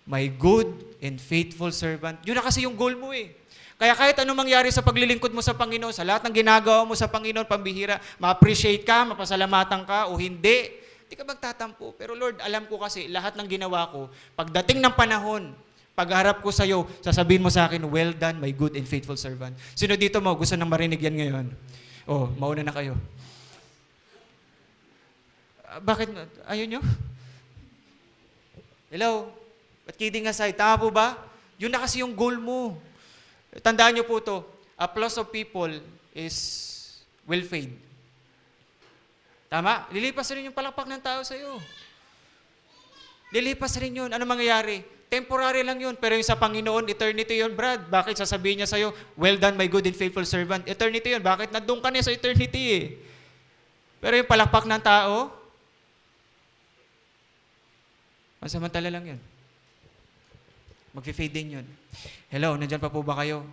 my good and faithful servant. Yun na kasi yung goal mo eh. Kaya kahit anong mangyari sa paglilingkod mo sa Panginoon, sa lahat ng ginagawa mo sa Panginoon, pambihira, ma-appreciate ka, mapasalamatan ka, o hindi ka magtatampo. Pero Lord, alam ko kasi lahat ng ginawa ko, pagdating ng panahon, pagharap ko sa iyo, sasabihin mo sa akin, well done, my good and faithful servant. Sino dito mo gusto nang marinig yan ngayon? Oh, mauna na kayo. Bakit? Ayaw nyo? Hello? But kidding aside, tama po ba? Yun na kasi yung goal mo. Tandaan nyo po to, applause of people will fade. Tama? Lilipas rin yung palakpak ng tao sa iyo. Lilipas rin yun. Ano mangyayari? Temporary lang yun. Pero yung sa Panginoon, eternity yun, Brad. Bakit sasabihin niya sa iyo, well done, my good and faithful servant? Eternity yun. Bakit nandun ka niya sa eternity eh? Pero yung palakpak ng tao, pansamantala lang yun. Mag-fade din yun. Hello, nandyan pa po ba kayo?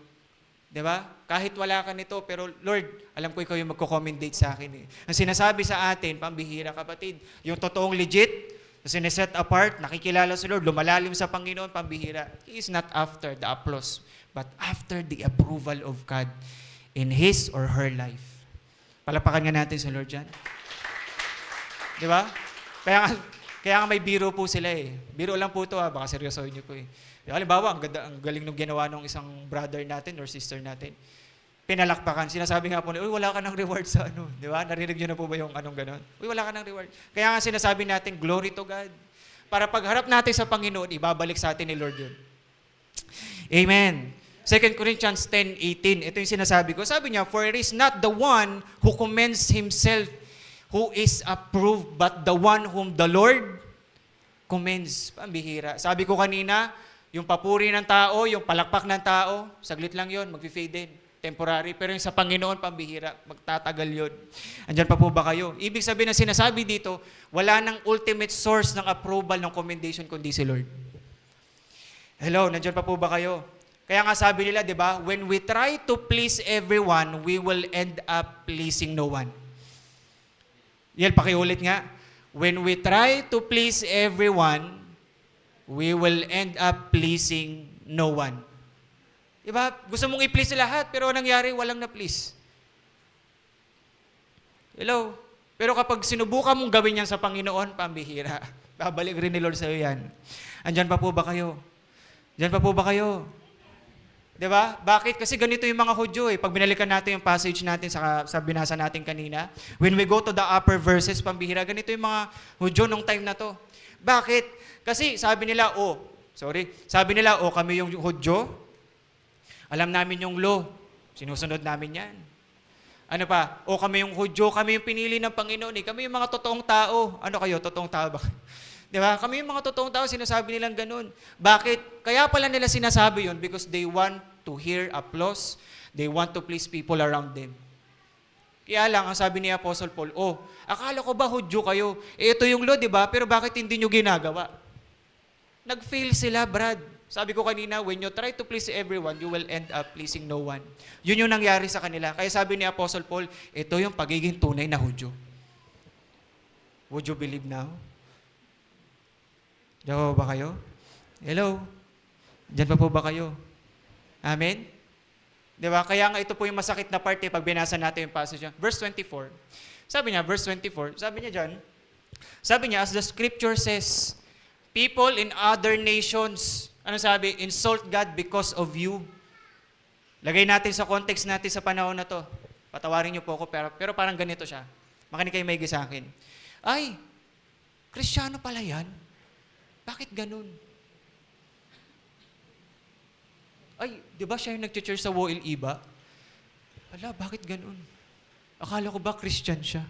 Diba? Kahit wala ka nito, pero Lord, alam ko ikaw yung magko-commendate sa akin eh. Ang sinasabi sa atin, pambihira kapatid, yung totoong legit, sineset apart, nakikilala sa Lord, lumalalim sa Panginoon, pambihira. He is not after the applause, but after the approval of God in his or her life. Palapakan nga natin sa Lord dyan. Diba? Kaya nga may biro po sila eh. Biro lang po ito baka seryosohin niyo po eh. Halimbawa, ang galing nung ginawa ng isang brother natin or sister natin. Pinalakpakan. Sinasabi nga po, uy, wala ka ng reward sa ano. Di ba? Narinig niyo na po ba yung anong ganon? Uy, wala ka ng reward. Kaya nga sinasabi natin, glory to God. Para pagharap natin sa Panginoon, ibabalik sa atin ni Lord yun. Amen. 2 Corinthians 10:18. Ito yung sinasabi ko. Sabi niya, for it is not the one who commends himself who is approved, but the one whom the Lord commends. Pambihira. Sabi ko kanina, yung papuri ng tao, yung palakpak ng tao, saglit lang yun, mag-fade din. Temporary. Pero yung sa Panginoon, pambihira, magtatagal yun. Andyan pa po ba kayo? Ibig sabihin na sinasabi dito, wala nang ultimate source ng approval ng commendation kundi si Lord. Hello, nandyan pa po ba kayo? Kaya nga sabi nila, di ba, when we try to please everyone, we will end up pleasing no one. Yan, pakiulit nga. When we try to please everyone, we will end up pleasing no one. Diba? Gusto mong i-please lahat, pero nangyari, walang na-please. Hello? Pero kapag sinubukan mong gawin yan sa Panginoon, pambihira. Babalik rin ni Lord sa'yo yan. Andyan pa po ba kayo? Andyan pa po ba kayo? Diba? Bakit? Kasi ganito yung mga Hudyo eh. Pag binalikan natin yung passage natin sa binasa natin kanina, when we go to the upper verses, pambihira, ganito yung mga Hudyo nung time na to. Bakit? Kasi sabi nila, kami yung Hudyo, alam namin yung law, sinusunod namin yan. Ano pa? O kami yung Hudyo, kami yung pinili ng Panginoon eh. Kami yung mga totoong tao. Ano kayo? Totoong tao ba? Di ba? Kami yung mga totoong tao, sinasabi nilang ganun. Bakit? Kaya pala nila sinasabi yun because they want to hear applause. They want to please people around them. Kaya lang, ang sabi ni Apostle Paul, akala ko ba Hudyo kayo? Ito yung law, di ba? Pero bakit hindi nyo ginagawa? Nag-fail sila, Brad. Sabi ko kanina, when you try to please everyone, you will end up pleasing no one. Yun yung nangyari sa kanila. Kaya sabi ni Apostle Paul, ito yung pagiging tunay na Hudyo. Would you believe now? Diyan pa ba kayo? Hello? Diyan pa po ba kayo? Amen? Di ba? Kaya nga ito po yung masakit na part pag binasa natin yung passage niya. Verse 24. Sabi niya, verse 24, sabi niya dyan, as the scripture says, people in other nations, ano sabi? Insult God because of you. Lagay natin sa context natin sa panahon na to. Patawarin niyo po ako, pero parang ganito siya. Makinig kayo maigi sa akin. Ay, Kristiyano pala yan? Bakit ganun? Ay, di ba siya yung nag-church sa Woil Iba? Ala, bakit ganun? Akala ko ba Christian siya?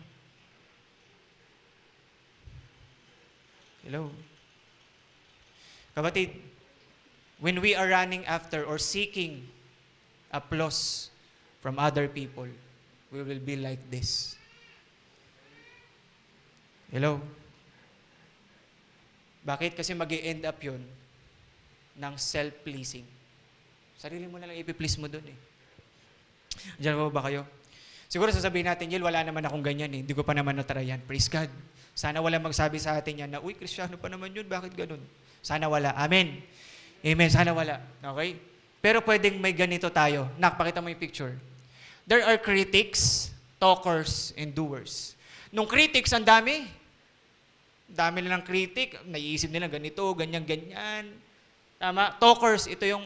Hello? Kapatid, when we are running after or seeking applause from other people, we will be like this. Hello? Bakit? Kasi mag-i-end up yun ng self-pleasing. Sarili mo na lang ipiplease mo dun eh. Diyan po ba kayo? Siguro sasabihin natin, Yel, wala naman akong ganyan eh. Hindi ko pa naman natry yan. Praise God. Sana wala magsabi sa atin yan na, uy, Kristiyano pa naman yun, bakit ganun? Sana wala. Amen. Amen. Sana wala. Okay? Pero pwedeng may ganito tayo. Pakita mo yung picture. There are critics, talkers, and doers. Nung critics, ang dami. Dami nilang critic, naiisip nila ganito, ganyan. Tama? Talkers, ito yung,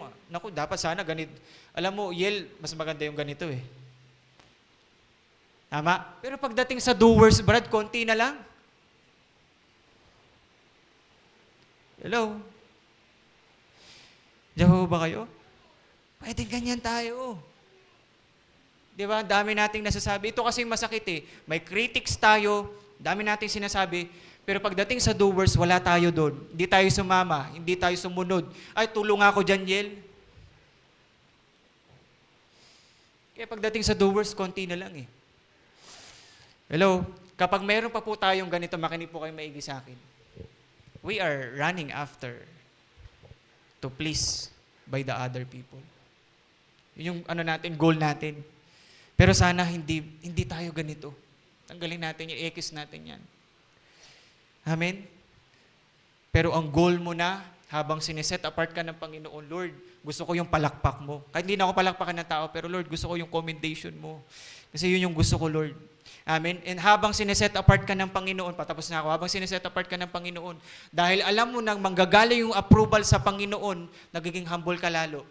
dapat sana ganito. Alam mo, Yel, mas maganda yung ganito eh. Tama? Pero pagdating sa doers, Brad, konti na lang. Hello? Diyan ba kayo? Pwedeng ganyan tayo. Di ba? Dami nating nasasabi. Ito kasi masakit eh. May critics tayo, dami nating sinasabi, pero pagdating sa doers, wala tayo doon. Hindi tayo sumama, hindi tayo sumunod. Ay, tulong ako dyan, Yel. Kaya pagdating sa doers, konti na lang eh. Hello? Kapag meron pa po tayong ganito, makinig po kayo maigi sa akin. We are running after to please by the other people. Yun yung goal natin. Pero sana hindi tayo ganito. Tanggalin natin yung ekis natin yan. Amen? Pero ang goal mo na, habang sineset apart ka ng Panginoon, Lord, gusto ko yung palakpak mo. Kahit hindi na ako palakpakan ng tao, pero Lord, gusto ko yung commendation mo. Kasi yun yung gusto ko, Lord. Amen? And habang sineset apart ka ng Panginoon, patapos na ako, habang sineset apart ka ng Panginoon, dahil alam mo nang manggagala yung approval sa Panginoon, nagiging humble ka lalo.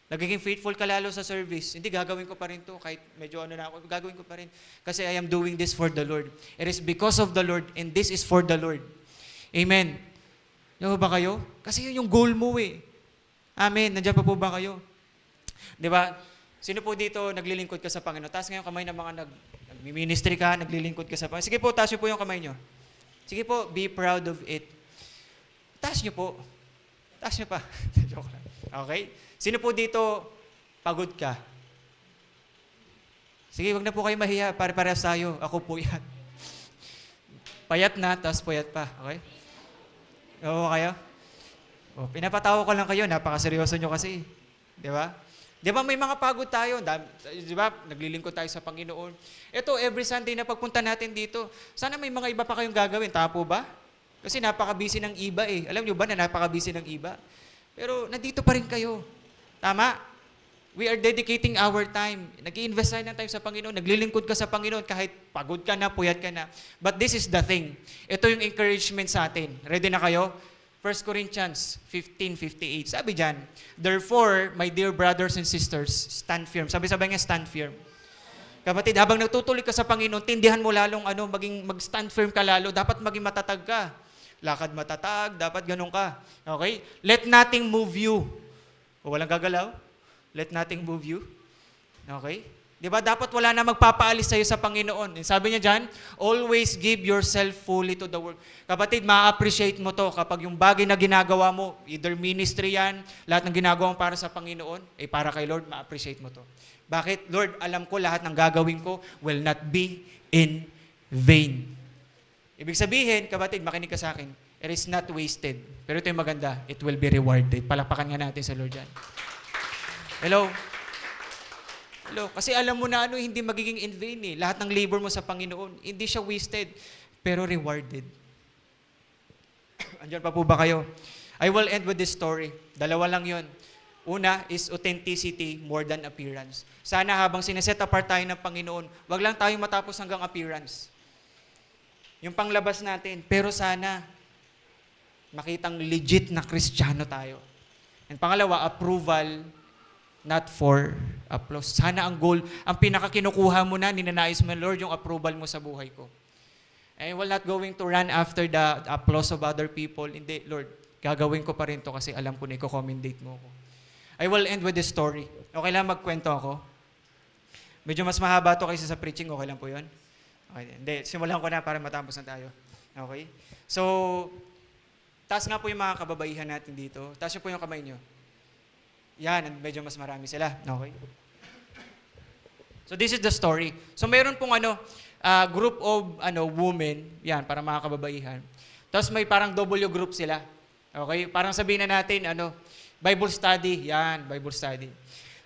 Nagiging faithful ka lalo sa service. Hindi, gagawin ko pa rin to. Kahit medyo na ako, gagawin ko pa rin. Kasi I am doing this for the Lord. It is because of the Lord and this is for the Lord. Amen. Nandiyan ba kayo? Kasi yun yung goal mo eh. Amen. Nandiyan pa po ba kayo? Di ba? Sino po dito naglilingkod ka sa Panginoon? Taas ngayon kamay ng mga nag-ministry ka, naglilingkod ka sa Panginoon. Sige po, taas niyo po yung kamay niyo. Sige po, be proud of it. Taas niyo po. Taas niyo pa. Joke lang. Okay? Sino po dito pagod ka? Sige, wag na po kayo mahiya. Pare-parehas tayo. Ako po yan. Payat na, tapos payat pa. Okay? Oo kayo? Pinapatawa ko lang kayo. Napakaseryoso nyo kasi. Di ba? Di ba may mga pagod tayo? Di ba? Naglilingkod tayo sa Panginoon. Ito, every Sunday na pagpunta natin dito, sana may mga iba pa kayong gagawin. Tapo ba? Kasi napaka-busy ng iba eh. Alam nyo ba na napaka-busy ng iba? Pero nandito pa rin kayo. Tama? We are dedicating our time. Nag-i-invest tayo ng time sa Panginoon. Naglilingkod ka sa Panginoon kahit pagod ka na, puyat ka na. But this is the thing. Ito yung encouragement sa atin. Ready na kayo? 1 Corinthians 15:58. Sabi dyan, therefore, my dear brothers and sisters, stand firm. Sabi-sabay nga, stand firm. Kapatid, habang nagtutuloy ka sa Panginoon, tindihan mo lalong mag-stand firm ka lalo. Dapat maging matatag ka. Lakad matatag, dapat ganun ka. Okay? Let nothing move you. O walang gagalaw? Let nothing move you. Okay? Di ba? Dapat wala na magpapaalis sa'yo sa Panginoon. Sabi niya dyan, always give yourself fully to the work. Kapatid, ma-appreciate mo to kapag yung bagay na ginagawa mo, either ministry yan, lahat ng ginagawa mo para sa Panginoon, para kay Lord, ma-appreciate mo to. Bakit? Lord, alam ko lahat ng gagawin ko will not be in vain. Ibig sabihin, kapatid, makinig ka sa akin, it is not wasted. Pero ito yung maganda, it will be rewarded. Palakpakan nga natin sa Lord yan. Hello? Hello? Kasi alam mo na hindi magiging in vain eh. Lahat ng labor mo sa Panginoon, hindi siya wasted, pero rewarded. Andiyan pa po ba kayo? I will end with this story. Dalawa lang yon. Una is authenticity more than appearance. Sana habang sineset apart tayo ng Panginoon, wag lang tayo matapos hanggang appearance. Yung panglabas natin. Pero sana, makitang legit na Kristiyano tayo. And pangalawa, approval, not for applause. Sana ang goal, ang pinakakinukuha mo na, ninanais mo, Lord, yung approval mo sa buhay ko. I will not going to run after the applause of other people. Hindi, Lord, gagawin ko pa rin to kasi alam ko na i-commendate mo ko. I will end with this story. Okay lang magkwento ako? Medyo mas mahaba to kaysa sa preaching. Okay lang po yun? Okay, hindi. Simulan ko na para matapos na tayo. Okay? So, taas nga po yung mga kababaihan natin dito. Taas nyo po yung kamay nyo. Yan, medyo mas marami sila. Okay? So, this is the story. So, meron pong group of women, yan, para mga kababaihan. Tapos may parang W group sila. Okay? Parang sabihin na natin, Bible study. Yan, Bible study.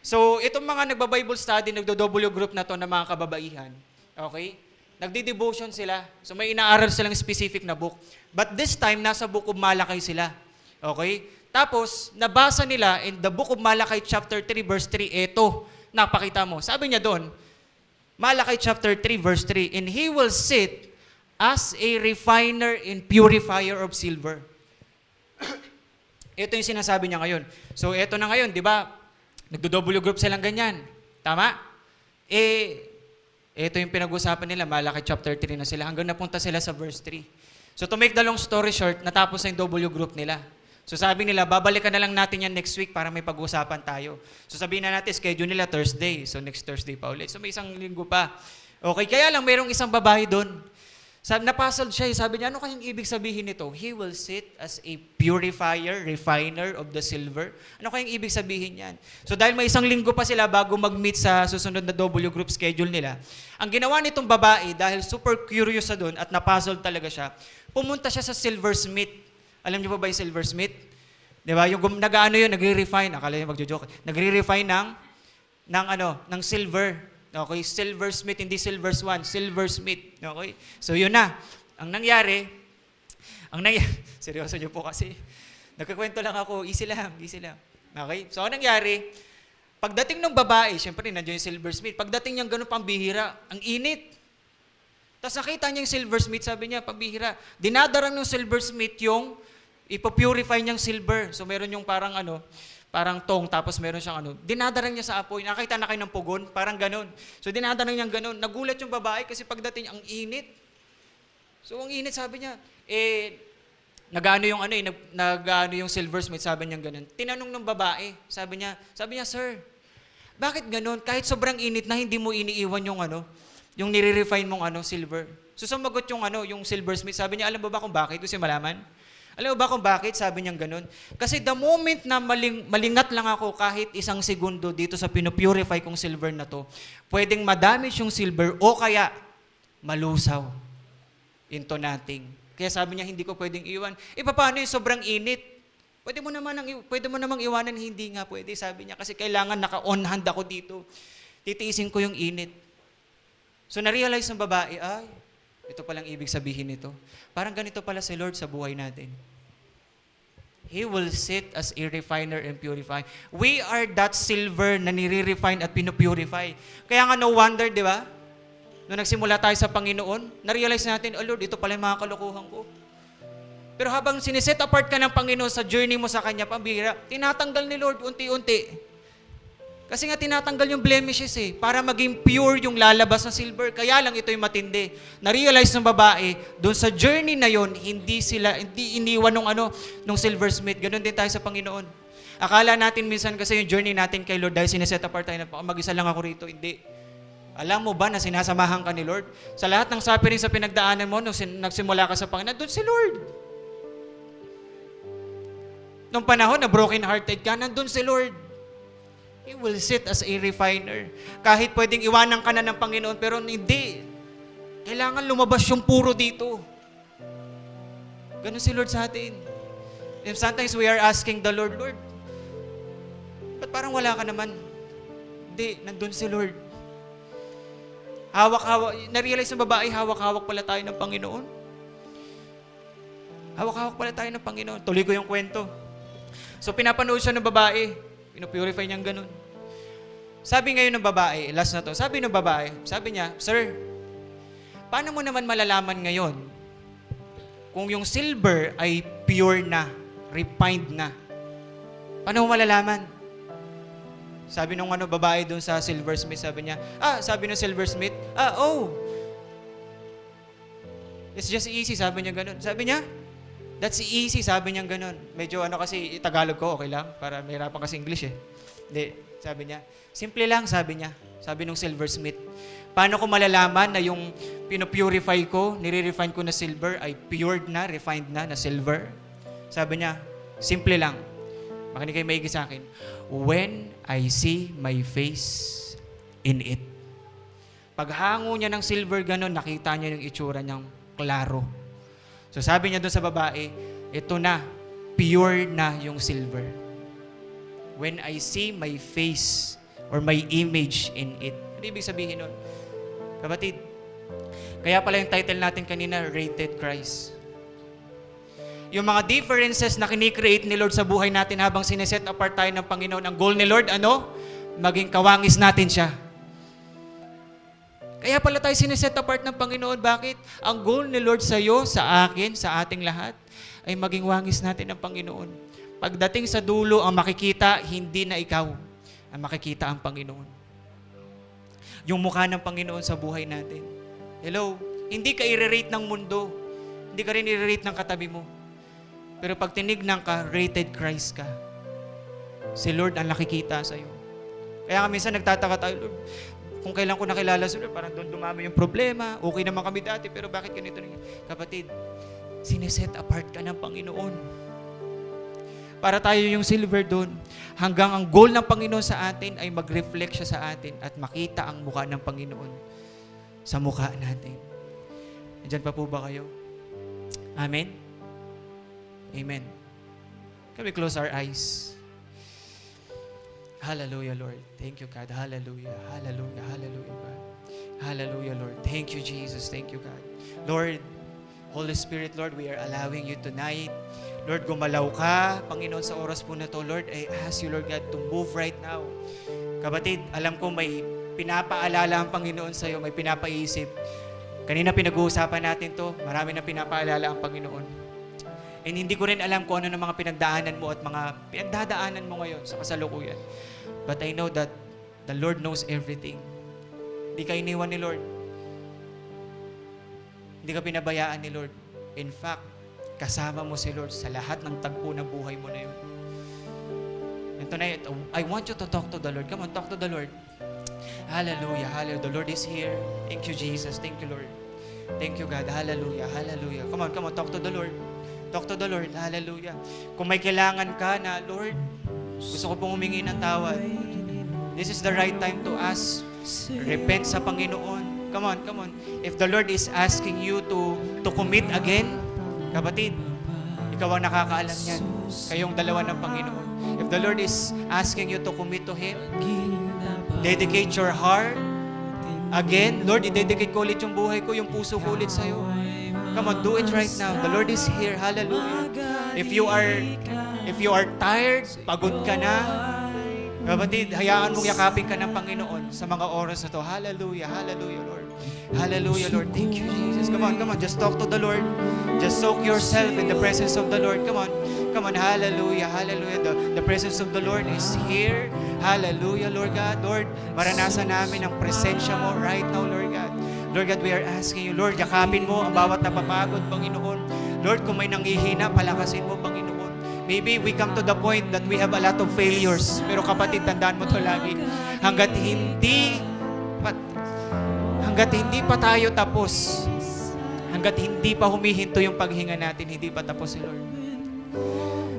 So, itong mga nagba-Bible study, nagdo-W group na to ng mga kababaihan. Okay? Nagdi-devotion sila. So, may inaaral silang specific na book. But this time, nasa Book of Malakay sila. Okay? Tapos, nabasa nila in the Book of Malakay chapter 3, verse 3, eto, napakita mo. Sabi niya doon, Malakay chapter 3, verse 3, and he will sit as a refiner and purifier of silver. Ito yung sinasabi niya ngayon. So, ito na ngayon, di ba? Nagdo-W group silang ganyan. Tama? Ito yung pinag-usapan nila, Malakay chapter 3 na sila, hanggang napunta sila sa verse 3. So, to make the long story short, natapos na yung W group nila. So, sabi nila, babalikan na lang natin yan next week para may pag-usapan tayo. So, sabihin na natin, schedule nila Thursday. So, next Thursday pa ulit. So, may isang linggo pa. Okay, kaya lang, mayroong isang babae doon. Napuzzled siya. Sabi niya, ano kayang ibig sabihin nito? He will sit as a purifier, refiner of the silver. Ano kayang ibig sabihin yan? So dahil may isang linggo pa sila bago mag-meet sa susunod na W group schedule nila, ang ginawa nitong babae, dahil super curious sa doon at napuzzled talaga siya, pumunta siya sa silversmith. Alam niyo ba yung silversmith? Di ba? Yung nag-ano yun, nagre-refine. Akala niyo magjo-joke. Nagre-refine ng silver. Okay, silversmith, hindi silver swan, silversmith. Okay? So yun na. Ang nangyari, seryoso niyo po kasi, nagkakwento lang ako, easy lang. Okay? So ang nangyari, pagdating ng babae, syempre nandiyan yung silversmith, pagdating niyang ganun pambihira, ang init. Tapos nakita niya yung silversmith, sabi niya, pambihira. Dinadarang ng silversmith yung ipopurify niyang silver. So meron yung parang tong, tapos meron siyang dinadarang niya sa apoy. Nakita na kayo ng pugon, parang ganun. So dinadarang niya ganun. Nagulat yung babae kasi pagdating, ang init. So ang init, sabi niya, nag-ano yung silversmith, sabi niya ganun. Tinanong ng babae, sabi niya, sir, bakit ganun? Kahit sobrang init na hindi mo iniiwan yung nire-refine mong silver. So sumagot yung silversmith, sabi niya, alam mo ba kung bakit? Gusto niyo malaman? Alam mo ba kung bakit? Sabi niyang ganun. Kasi the moment na malingat lang ako kahit isang segundo dito sa pinupurify kong silver na to, pwedeng madamage yung silver o kaya malusaw into nothing. Kaya sabi niya, hindi ko pwedeng iwan. Paano yung sobrang init? Pwede mo namang iwanan, hindi nga pwede, sabi niya. Kasi kailangan naka-on hand ako dito. Titiisin ko yung init. So na-realize ng babae, ito palang ibig sabihin nito. Parang ganito pala si Lord sa buhay natin. He will sit as a refiner and purify. We are that silver na nire-refine at pinupurify. Kaya nga no wonder, di ba? Nung nagsimula tayo sa Panginoon, na-realize natin, Lord, ito pala yung mga kalokohan ko. Pero habang siniset apart ka ng Panginoon sa journey mo sa Kanya, pambihira, tinatanggal ni Lord unti-unti. Kasi nga tinatanggal yung blemishes para maging pure yung lalabas na silver. Kaya lang ito yung matindi. Na-realize ng babae, doon sa journey na yon, hindi iniwan nung silversmith. Ganon din tayo sa Panginoon. Akala natin minsan kasi yung journey natin kay Lord, dahil sineset apart tayo na mag-isa lang ako rito. Hindi. Alam mo ba na sinasamahan ka ni Lord? Sa lahat ng suffering sa pinagdaanan mo nung nagsimula ka sa Panginoon, nandun si Lord. Nung panahon na broken-hearted ka, nandun si Lord. He will sit as a refiner. Kahit pwedeng iwanan ka na ng Panginoon, pero hindi. Kailangan lumabas yung puro dito. Ganun si Lord sa atin. And sometimes we are asking the Lord, Lord, ba't parang wala ka naman? Hindi, nandun si Lord. Hawak-hawak, na-realize ng babae, hawak-hawak pala tayo ng Panginoon. Hawak-hawak pala tayo ng Panginoon. Tuloy ko yung kwento. So, pinapanood siya ng babae. Pinupurify niyang ganun. Sabi ngayon ng babae, last na to, sabi ng babae, sabi niya, Sir, paano mo naman malalaman ngayon kung yung silver ay pure na, refined na? Paano mo malalaman? Sabi nung babae doon sa silversmith, sabi niya, sabi ng silversmith, it's just easy, sabi niya ganun. Sabi niya, that's easy, sabi niya ganun. Medyo kasi, Tagalog ko, okay lang, para mahirapan kasi English eh. Hindi, sabi niya, simple lang, sabi niya, sabi nung silversmith. Paano ko malalaman na yung pinupurify ko, nire-refine ko na silver ay pure na, refined na silver? Sabi niya, simple lang. Makinig kayo maigi sa akin. When I see my face in it. Paghango niya ng silver ganun, nakita niya yung itsura niyang klaro. So sabi niya doon sa babae, ito na, pure na yung silver. When I see my face or my image in it. Ano ibig sabihin nun? Kapatid, kaya pala yung title natin kanina, Rated Christ. Yung mga differences na kinikreate ni Lord sa buhay natin habang sineset apart tayo ng Panginoon. Ang goal ni Lord, maging kawangis natin siya. Kaya pala tayo sineset apart ng Panginoon. Bakit? Ang goal ni Lord sa iyo, sa akin, sa ating lahat, ay maging wangis natin ng Panginoon. Pagdating sa dulo, ang makikita, hindi na ikaw. Ang makikita ang Panginoon. Yung mukha ng Panginoon sa buhay natin. Hello? Hindi ka i-rate ng mundo. Hindi ka rin i-rate ng katabi mo. Pero pag tinignan ka, rated Christ ka. Si Lord ang nakikita sa iyo. Kaya minsan nagtataka tayo, Lord, kung kailan ko nakilala si Lord, parang doon dumami yung problema. Okay naman kami dati, pero bakit ganito? Kapatid, sineset apart ka ng Panginoon. Para tayo yung silver doon. Hanggang ang goal ng Panginoon sa atin ay mag-reflect siya sa atin at makita ang mukha ng Panginoon sa mukha natin. Nandiyan pa po ba kayo? Amen? Amen. Can we close our eyes? Hallelujah, Lord. Thank you, God. Hallelujah. Hallelujah. Hallelujah, God. Hallelujah, Lord. Thank you, Jesus. Thank you, God. Lord, Holy Spirit, Lord, we are allowing you tonight. Lord, gumalaw ka, Panginoon, sa oras po na to. Lord, I ask you, Lord God, to move right now. Kapatid, alam ko may pinapaalala ang Panginoon sa iyo, may pinapaisip. Kanina pinag-uusapan natin to, marami na pinapaalala ang Panginoon. And hindi ko rin alam kung ano ng mga pinagdaanan mo at mga pinagdadaanan mo ngayon sa kasalukuyan. But I know that the Lord knows everything. Hindi ka iniwan ni Lord. Hindi ka pinabayaan ni Lord. In fact, kasama mo si Lord sa lahat ng tagpo ng buhay mo na yun. And tonight, I want you to talk to the Lord. Come on, talk to the Lord. Hallelujah, hallelujah. The Lord is here. Thank you, Jesus. Thank you, Lord. Thank you, God. Hallelujah, hallelujah. Come on, talk to the Lord. Talk to the Lord. Hallelujah. Kung may kailangan ka na, Lord, gusto ko pong humingi ng tawad. This is the right time to ask. Repent sa Panginoon. Come on. If the Lord is asking you to commit again, kapatid, ikaw ang nakakaalam yan. Kayong dalawa ng Panginoon. If the Lord is asking you to commit to Him, dedicate your heart. Again, Lord, i-dedicate ko ulit yung buhay ko, yung puso ko ulit sa'yo. Come on, do it right now. The Lord is here. Hallelujah. If you are tired, pagod ka na, kapatid, hayaan mong yakapin ka ng Panginoon sa mga oras na to. Hallelujah. Hallelujah, Lord. Hallelujah, Lord. Thank you, Jesus. Come on. Just talk to the Lord. Just soak yourself in the presence of the Lord. Come on. Hallelujah. Hallelujah. The presence of the Lord is here. Hallelujah, Lord God. Lord, maranasan namin ang presensya mo right now, Lord God. Lord God, we are asking you, Lord, yakapin mo ang bawat napapagod, Panginoon. Lord, kung may nanghihina, palakasin mo, Panginoon. Maybe we come to the point that we have a lot of failures. Pero kapatid, tandaan mo to lagi. Hanggat hindi hanggat hindi pa tayo tapos, hanggat hindi pa humihinto yung paghinga natin, hindi pa tapos si Lord.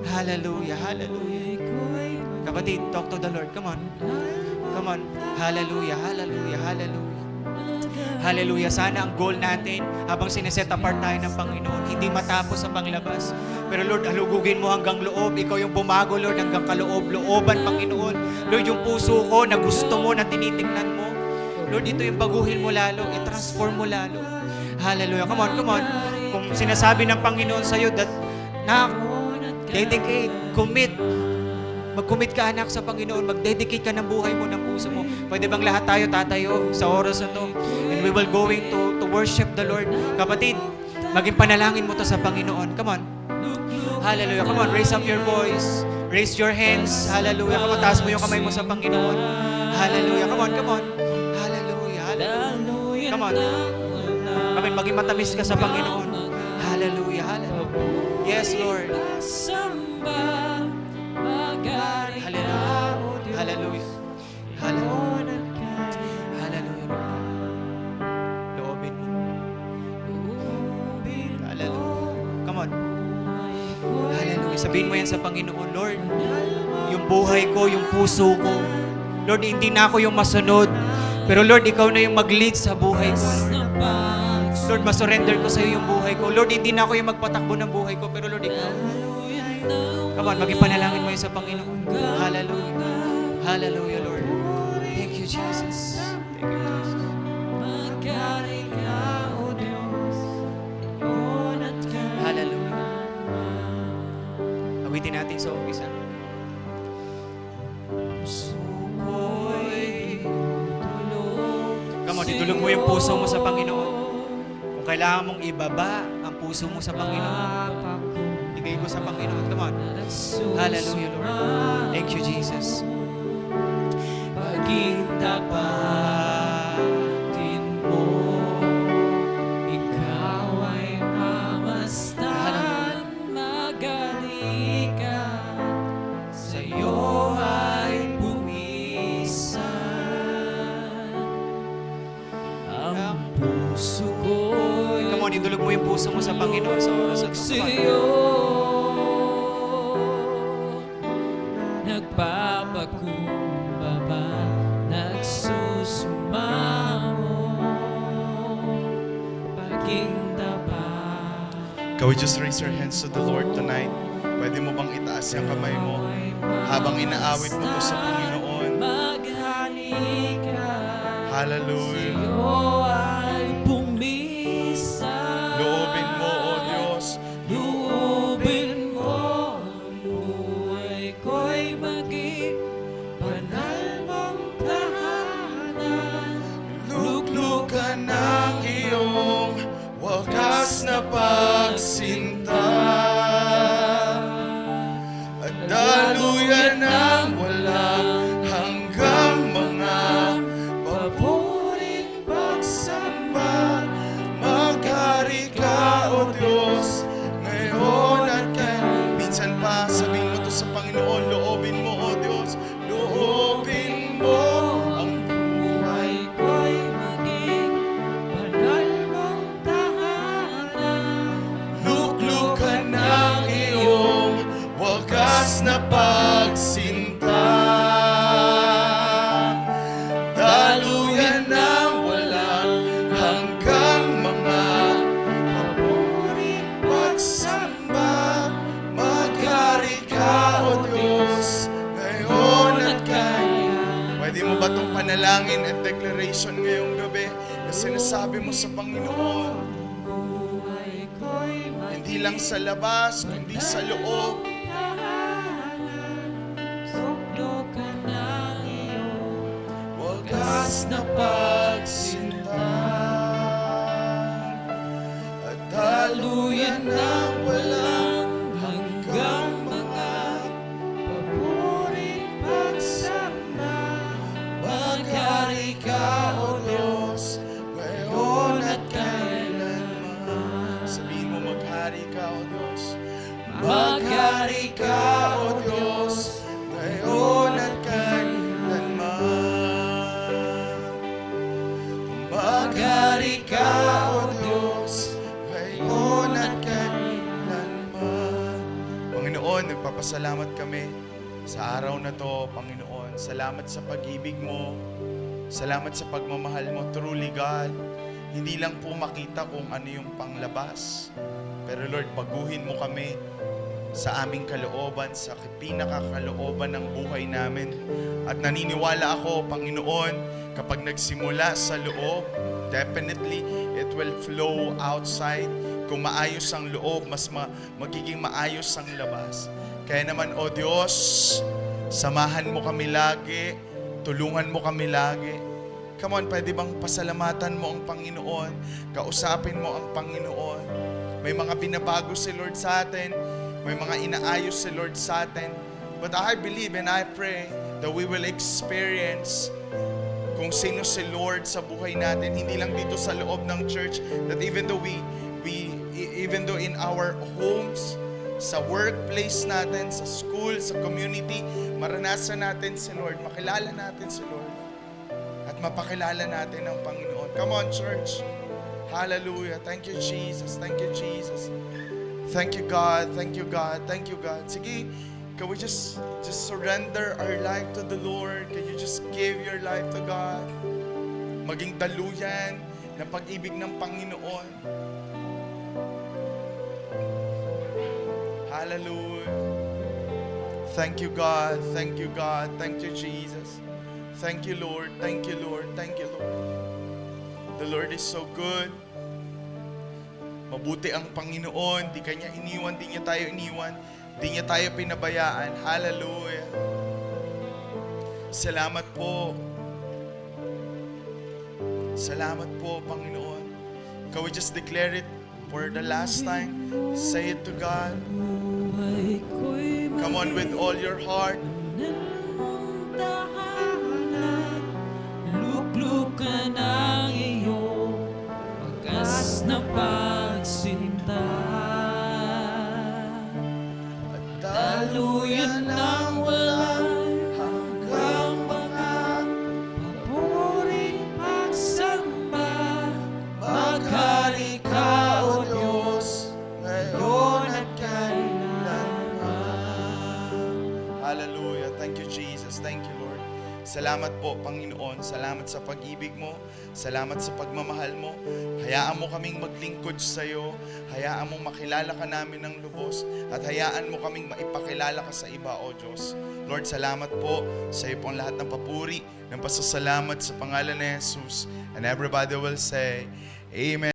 Hallelujah, hallelujah. Kapatid, talk to the Lord. Come on. Come on. Hallelujah, hallelujah, hallelujah. Hallelujah. Sana ang goal natin habang sineset apart tayo ng Panginoon, hindi matapos sa panglabas. Pero Lord, halugugin mo hanggang loob. Ikaw yung bumago, Lord, hanggang kaloob-looban, Panginoon. Lord, yung puso ko na gusto mo, na tinitingnan mo. Lord, ito yung baguhin mo lalo, i-transform mo lalo. Hallelujah. Come on, come on. Kung sinasabi ng Panginoon sa'yo that, dedicate, commit. Mag-commit ka, anak, sa Panginoon. Mag-dedicate ka ng buhay mo, ng puso mo. Pwede bang lahat tayo tatayo sa oras na to? And we will going to worship the Lord. Kapatid, maging panalangin mo to sa Panginoon. Come on. Hallelujah. Come on, raise up your voice. Raise your hands. Hallelujah. Come on, taas mo yung kamay mo sa Panginoon. Hallelujah. Come on, come on. Hallelujah. Hallelujah. Come on. Come on, maging matamis ka sa Panginoon. Hallelujah. Hallelujah. Yes, Lord. Hallelujah. Hallelujah. Hallelujah. Hallelujah. Loobin mo. Hallelujah. Come on. Hallelujah. Sabihin mo yan sa Panginoon, Lord, yung buhay ko, yung puso ko. Lord, hindi na ako yung masunod. Pero Lord, ikaw na yung mag-lead sa buhay ko, Lord. Lord, masurrender ko sa iyo yung buhay ko. Lord, hindi na ako yung magpatakbo ng buhay ko. Pero Lord, ikaw. Come on, maging panalangin mo yun sa Panginoon. Hallelujah. Hallelujah, Lord. Thank you, Jesus. Thank you, Jesus. Hallelujah. Awitin natin sa umpisa. Come on, itulog mo yung puso mo sa Panginoon. Kung kailangan mong ibaba ang puso mo sa Panginoon, ibigay mo sa Panginoon. Come on. Hallelujah, Lord. Thank you, Jesus. Paging tapatin mo, ikaw ay mamasdan, magaling ka, sa'yo ay bumisan. Ang puso ko, come on, idulog mo yung puso mo sa Panginoon sa oras at sa'yo nagpapakumbaba, nagsusumamo, paging tapat. Can we just raise our hands to the Lord tonight? Pwede mo bang itaas yung kamay mo habang inaawit mo to sa Panginoon? Hallelujah. Loobin mo, O Diyos. Loobin mo, buhay ko'y maging banal mong tahanan. Luglugan ng iyong wakas na pagsinta at daluyan ng walang hanggang mga papuring pagsamba. Maghari ka, O Diyos, ngayon at kailan. Minsan pa, sabihin mo to sa Panginoon, loobin mo, O Diyos, loobin mo ang buhay ko'y maging banal mong tahanan. Luglugan ng iyong wakas na pagsinta, daluyan ng walang hanggang mga papuring pagsamba. Maghari ka, O Diyos, ngayon at kailan. Pwede mo ba itong panalangin at declaration ngayong gabi na sinasabi mo sa Panginoon? Hindi lang sa labas, kundi sa loob. Wagas na pagsinta at daluyan ng walang hanggang mga papuring pagsamba. Maghari ka, O Diyos, ngayon at kailanman. Sabihin mo, maghari ka, O Diyos. Maghari nagpapasalamat kami sa araw na to, Panginoon. Salamat sa pag-ibig mo. Salamat sa pagmamahal mo. Truly, God, hindi lang po makita kung ano yung panglabas. Pero Lord, baguhin mo kami sa aming kalooban, sa pinakakalooban ng buhay namin. At naniniwala ako, Panginoon, kapag nagsimula sa loob, definitely it will flow outside. Kung maayos ang loob, mas magiging maayos ang labas. Kaya naman, O Diyos, samahan mo kami lagi, tulungan mo kami lagi. Come on, pwede bang pasalamatan mo ang Panginoon? Kausapin mo ang Panginoon. May mga binabago si Lord sa atin. May mga inaayos si Lord sa atin. But I believe and I pray that we will experience kung sino si Lord sa buhay natin. Hindi lang dito sa loob ng church. That even though even though in our homes, sa workplace natin, sa school, sa community, maranasan natin si Lord. Makilala natin si Lord. At mapakilala natin ang Panginoon. Come on, church. Hallelujah. Thank you, Jesus. Thank you, Jesus. Thank you, God. Thank you, God. Thank you, God. Sige, can we just surrender our life to the Lord? Can you just give your life to God? Maging daluyan ng pag-ibig ng Panginoon. Hallelujah. Thank you, God. Thank you, God. Thank you, Jesus. Thank you, Lord. Thank you, Lord. Thank you, Lord. The Lord is so good. Mabuti ang Panginoon. Di Kanya iniwan, di niya tayo iniwan. Di niya tayo pinabayaan. Hallelujah. Salamat po. Salamat po, Panginoon. Can we just declare it for the last time? Say it to God. Come on with all your heart. Luklukan ang iyong wagas na pagsinta. At Daluyan ng walang hanggang mga paboring pagsamba. Maghari ka, O Diyos, ngayon at kailanman. Hallelujah. Thank you, Jesus. Thank you, Lord. Salamat po, Panginoon. Salamat sa pag-ibig mo. Salamat sa pagmamahal mo. Hayaan mo kaming maglingkod sa iyo. Hayaan mong makilala ka namin ng lubos. At hayaan mo kaming maipakilala ka sa iba, O Diyos. Lord, salamat po sa iyo pong lahat ng papuri, ng pasasalamat sa pangalan ni Jesus. And everybody will say, Amen.